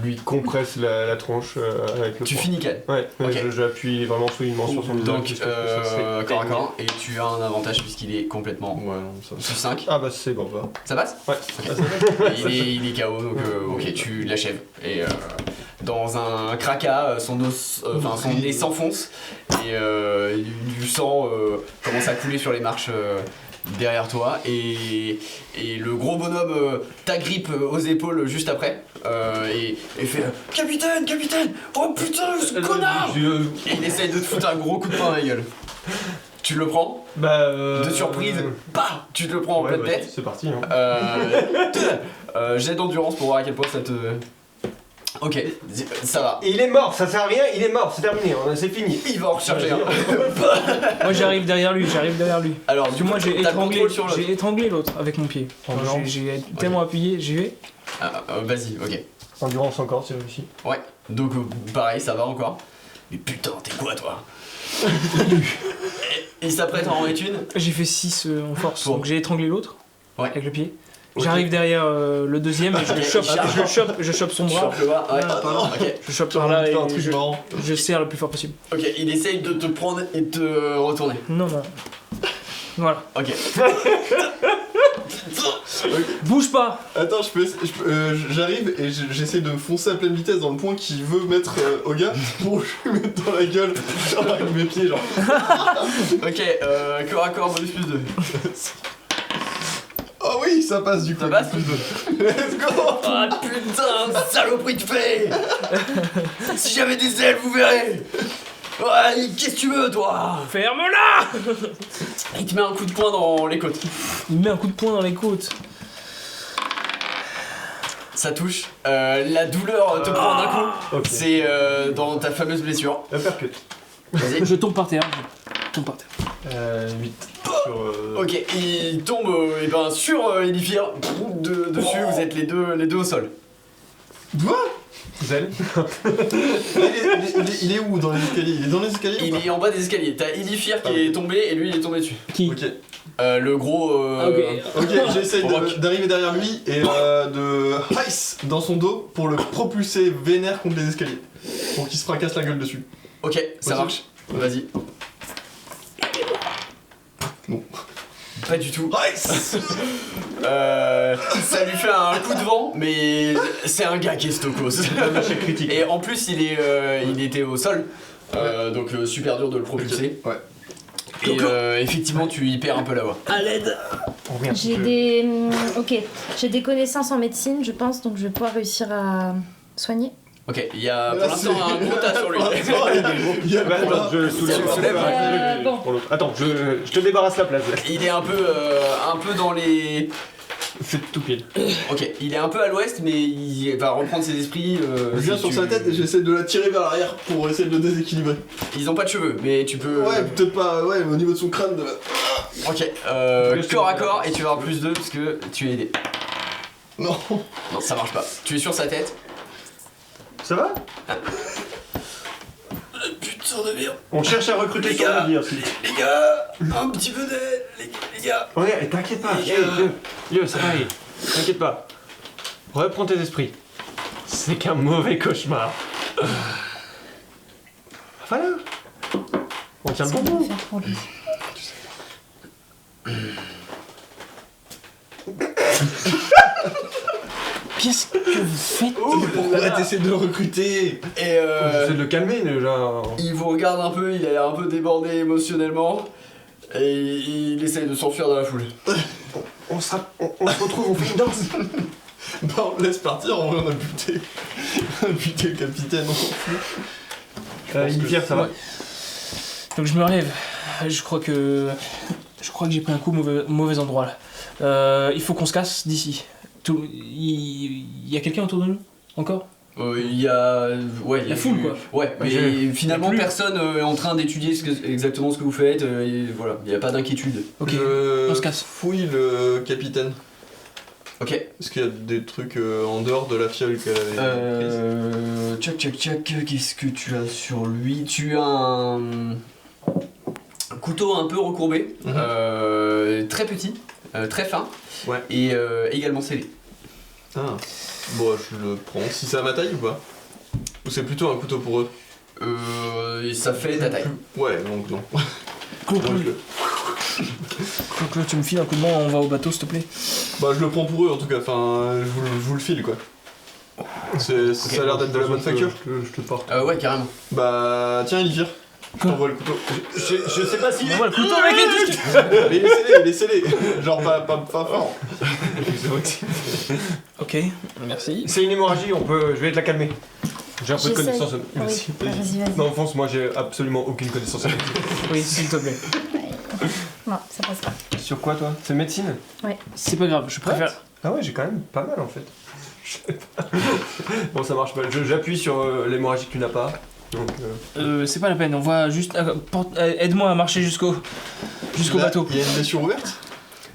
lui compresse la tronche avec le Tu poing. finis Can. Ouais, Ok. j'appuie vraiment solidement sur son visage. Donc, histoire que ça se- corps à corps, et tu as un avantage puisqu'il est complètement Ouais, non, ça sous 5. Ah bah c'est bon. Ça passe? Ouais. Il est KO, donc ok, tu l'achèves. Et dans un cracas, son nez s'enfonce et du sang commence à couler sur les marches derrière toi. Et le gros bonhomme t'agrippe aux épaules juste après et fait Capitaine, oh putain, ce connard! Et il essaye de te foutre un gros coup de poing dans la gueule. Tu le prends, Bah de surprise, bah, tu te le prends en pleine tête. C'est parti. Hein. Jet d'endurance pour voir à quel point ça te... Ok, ça va. Et il est mort, ça sert à rien, il est mort, c'est terminé, c'est fini. Il va en recharger un. Moi j'arrive derrière lui. Alors, Du moins j'ai t'as le contrôle sur l'autre. j'ai étranglé l'autre avec mon pied. En Genre, jambe. j'ai tellement appuyé, j'y vais. Vas-y, ok. Endurance encore, c'est réussi. Ouais, donc pareil, ça va encore. Mais putain, t'es quoi toi? Et il s'apprête à en mettre une. J'ai fait 6 en force, Bon. donc j'ai étranglé l'autre Ouais. avec le pied. Ok. J'arrive derrière le deuxième et je Ok, le chope, il charge. je chope son Tu bras. chopes le bras, ouais. Ah, pardon. Ok, Je chope par là et un truc marrant. je serre le plus fort possible. ok, il essaye de te prendre et de te retourner. Non. Voilà. Ok. Bouge pas. Attends, j'arrive et j'essaie de foncer à pleine vitesse dans le point qu'il veut mettre au gars pour lui mettre dans la gueule, genre avec mes pieds, genre. Ok, corps à corps, bonus plus 2. Oh oui, ça passe du coup. Ça passe? plus 2. Let's go. Ah putain, saloperie de fée. Si j'avais des ailes, vous verrez. Ouais, qu'est-ce que tu veux, toi? Ferme-la. Il te met un coup de poing dans les côtes. Il me met un coup de poing dans les côtes. Ça touche. La douleur te prend d'un coup. Ok. C'est dans ta fameuse blessure. Uppercut. Vas-y. Je tombe par terre. 8. Sur, Ok, il tombe sur Elifir. Dessus, vous êtes les deux au sol. Quoi? Zel. Il est où dans les escaliers? Il est dans les escaliers ou Il pas? est en bas des escaliers. T'as Elifir qui est tombé et lui il est tombé dessus. Qui? Ok, Le gros. ok, j'essaye Rock. d'arriver derrière lui et de ice dans son dos pour le propulser vénère contre les escaliers. Pour qu'il se fracasse la gueule dessus. Ok, ça Possible. marche. Vas-y. Non. Pas du tout. Ice. Ça lui fait un coup de vent, mais c'est un gars qui est stokos. Un échec critique. Et en plus, il était au sol, donc super dur de le propulser. Ouais. Et effectivement, tu y perds un peu la voix. À l'aide. Oh merde. J'ai des connaissances en médecine, je pense, donc je vais pouvoir réussir à soigner. Ok, il y a pour l'instant un gros tas sur lui. Il y a Bah, attends, je soulève. Tu le soulèves, bon. Pour l'autre. Attends, je te débarrasse la place. Il est un peu dans les. C'est tout pile. Ok, il est un peu à l'ouest, mais il va reprendre ses esprits. Je viens si sur tu- sa tête et j'essaie de la tirer vers l'arrière pour essayer de le déséquilibrer. Ils ont pas de cheveux, mais tu peux. Ouais, peut-être pas, ouais, au niveau de son crâne. Ok, corps à corps, et tu vas avoir plus 2 parce que tu es aidé. Non. Non, ça marche pas. Tu es sur sa tête. Ça va? Putain de merde. On cherche à recruter Les sur gars. le navire, s'il Les gars, un petit peu d'aide, les gars. Ouais, t'inquiète pas. Yo, ça va aller. T'inquiète pas. Reprends tes esprits. C'est qu'un mauvais cauchemar. Voilà. On tient le Ce qu'on bon peut bout. faire pour lui. Qu'est-ce que vous faites? Pourquoi t'essaies de le recruter? Et J'essaie de le calmer déjà. il vous regarde un peu, il a l'air un peu débordé émotionnellement. Et il essaye de s'enfuir dans la foule. On se retrouve, on fait une danse. Bah on le laisse partir, en vrai on a buté. On a buté le capitaine, on s'en fout. Il vient, ça va. Donc je me relève. Je crois que j'ai pris un coup au mauvais endroit là. Il faut qu'on se casse d'ici. Il y a quelqu'un autour de nous encore? Il y a. Ouais, il y a La foule, quoi. Ouais, mais finalement, plus. personne est en train d'étudier exactement ce que vous faites. Et voilà, il n'y a pas d'inquiétude. Ok, Je on se casse. fouille le capitaine. Ok. Est-ce qu'il y a des trucs en dehors de la fiole qu'elle avait prise? Tchac, qu'est-ce que tu as sur lui? Tu as un couteau un peu recourbé, très petit, très fin, Ouais. et également scellé. Ah. Bon, je le prends. Si c'est à ma taille ou pas? Ou c'est plutôt un couteau pour eux? Et ça fait ta taille. Ouais, donc non. Claude, Moi, je le- Claude, tu me files un coup de main, on va au bateau s'il te plaît. Bah, je le prends pour eux en tout cas. Enfin, je vous le file quoi. Ça a l'air d'être de la bonne facture. Je te porte. Ouais, carrément. Bah, tiens, Elvire. Je t'envoie le couteau. Je sais pas si. On voit le couteau mec. Mais laissez-les. Genre pas fort. Ok, merci. C'est une hémorragie, je vais te la calmer. J'ai un peu de J'essaye. connaissance. Oui, Merci. vas-y. Non, Fonce, moi j'ai absolument aucune connaissance. Oui, s'il te plaît. Non, ça passe pas. Sur quoi toi? C'est médecine? C'est pas grave, je préfère. Ah ouais, j'ai quand même pas mal en fait. Je sais pas. Bon, ça marche pas. J'appuie sur l'hémorragie que tu n'as pas. Donc, C'est pas la peine, on va juste. Aide-moi à marcher jusqu'au Là, bateau. Il y a une blessure ouverte?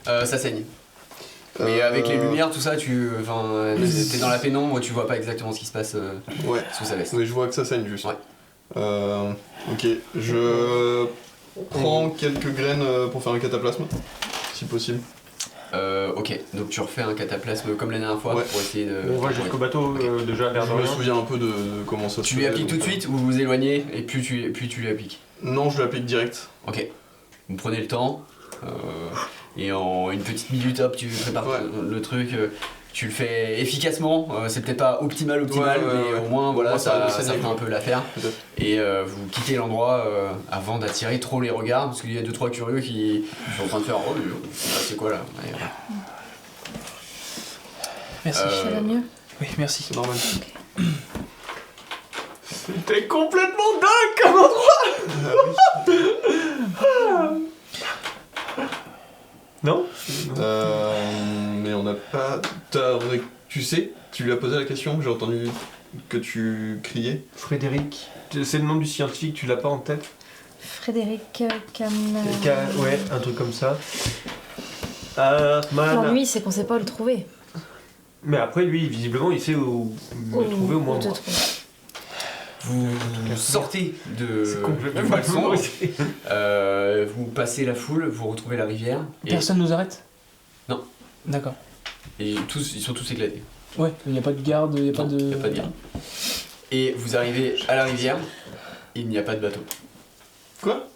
Ça saigne. Mais avec les lumières, tout ça, t'es dans la pénombre, tu vois pas exactement ce qui se passe Ouais. sous sa veste. Oui, je vois que ça saigne juste. Ouais. Ok, je prends quelques graines pour faire un cataplasme, si possible. Ok, donc tu refais un cataplasme comme la dernière fois Ouais. pour essayer de. on va jusqu'au bateau déjà l'air Je de me rien. souviens un peu de comment ça se Tu lui fait, appliques tout donc, de suite ou vous vous éloignez et puis tu lui appliques. Non, je l'applique direct. Ok. Vous prenez le temps et en une petite minute hop tu prépares Ouais. le truc. Tu le fais efficacement, c'est peut-être pas optimal, Ouais, mais au moins voilà, ça ça fait un peu l'affaire. Peut-être. Et vous quittez l'endroit avant d'attirer trop les regards, parce qu'il y a 2-3 curieux qui sont en train de faire oh, c'est quoi là? Et, voilà. Merci. Ça va mieux? Oui, merci. C'est normal. T'es complètement dingue comme endroit. Non? Mais on n'a pas. Tu sais, tu lui as posé la question, j'ai entendu que tu criais. Frédéric, c'est le nom du scientifique, tu l'as pas en tête? Frédéric Ouais, un truc comme ça. L'ennui, c'est qu'on sait pas où le trouver. Mais après, lui, visiblement, il sait où me trouver au moins. Où te Moi. trouver. Vous sortez C'est du complètement voile sombre, aussi. vous passez la foule, vous retrouvez la rivière, Personne nous arrête? Non. D'accord. et ils sont tous éclatés. Ouais, il n'y a pas de garde, il n'y a pas Non, de. il n'y a pas de garde. Et vous arrivez à la rivière, il n'y a pas de bateau. Quoi?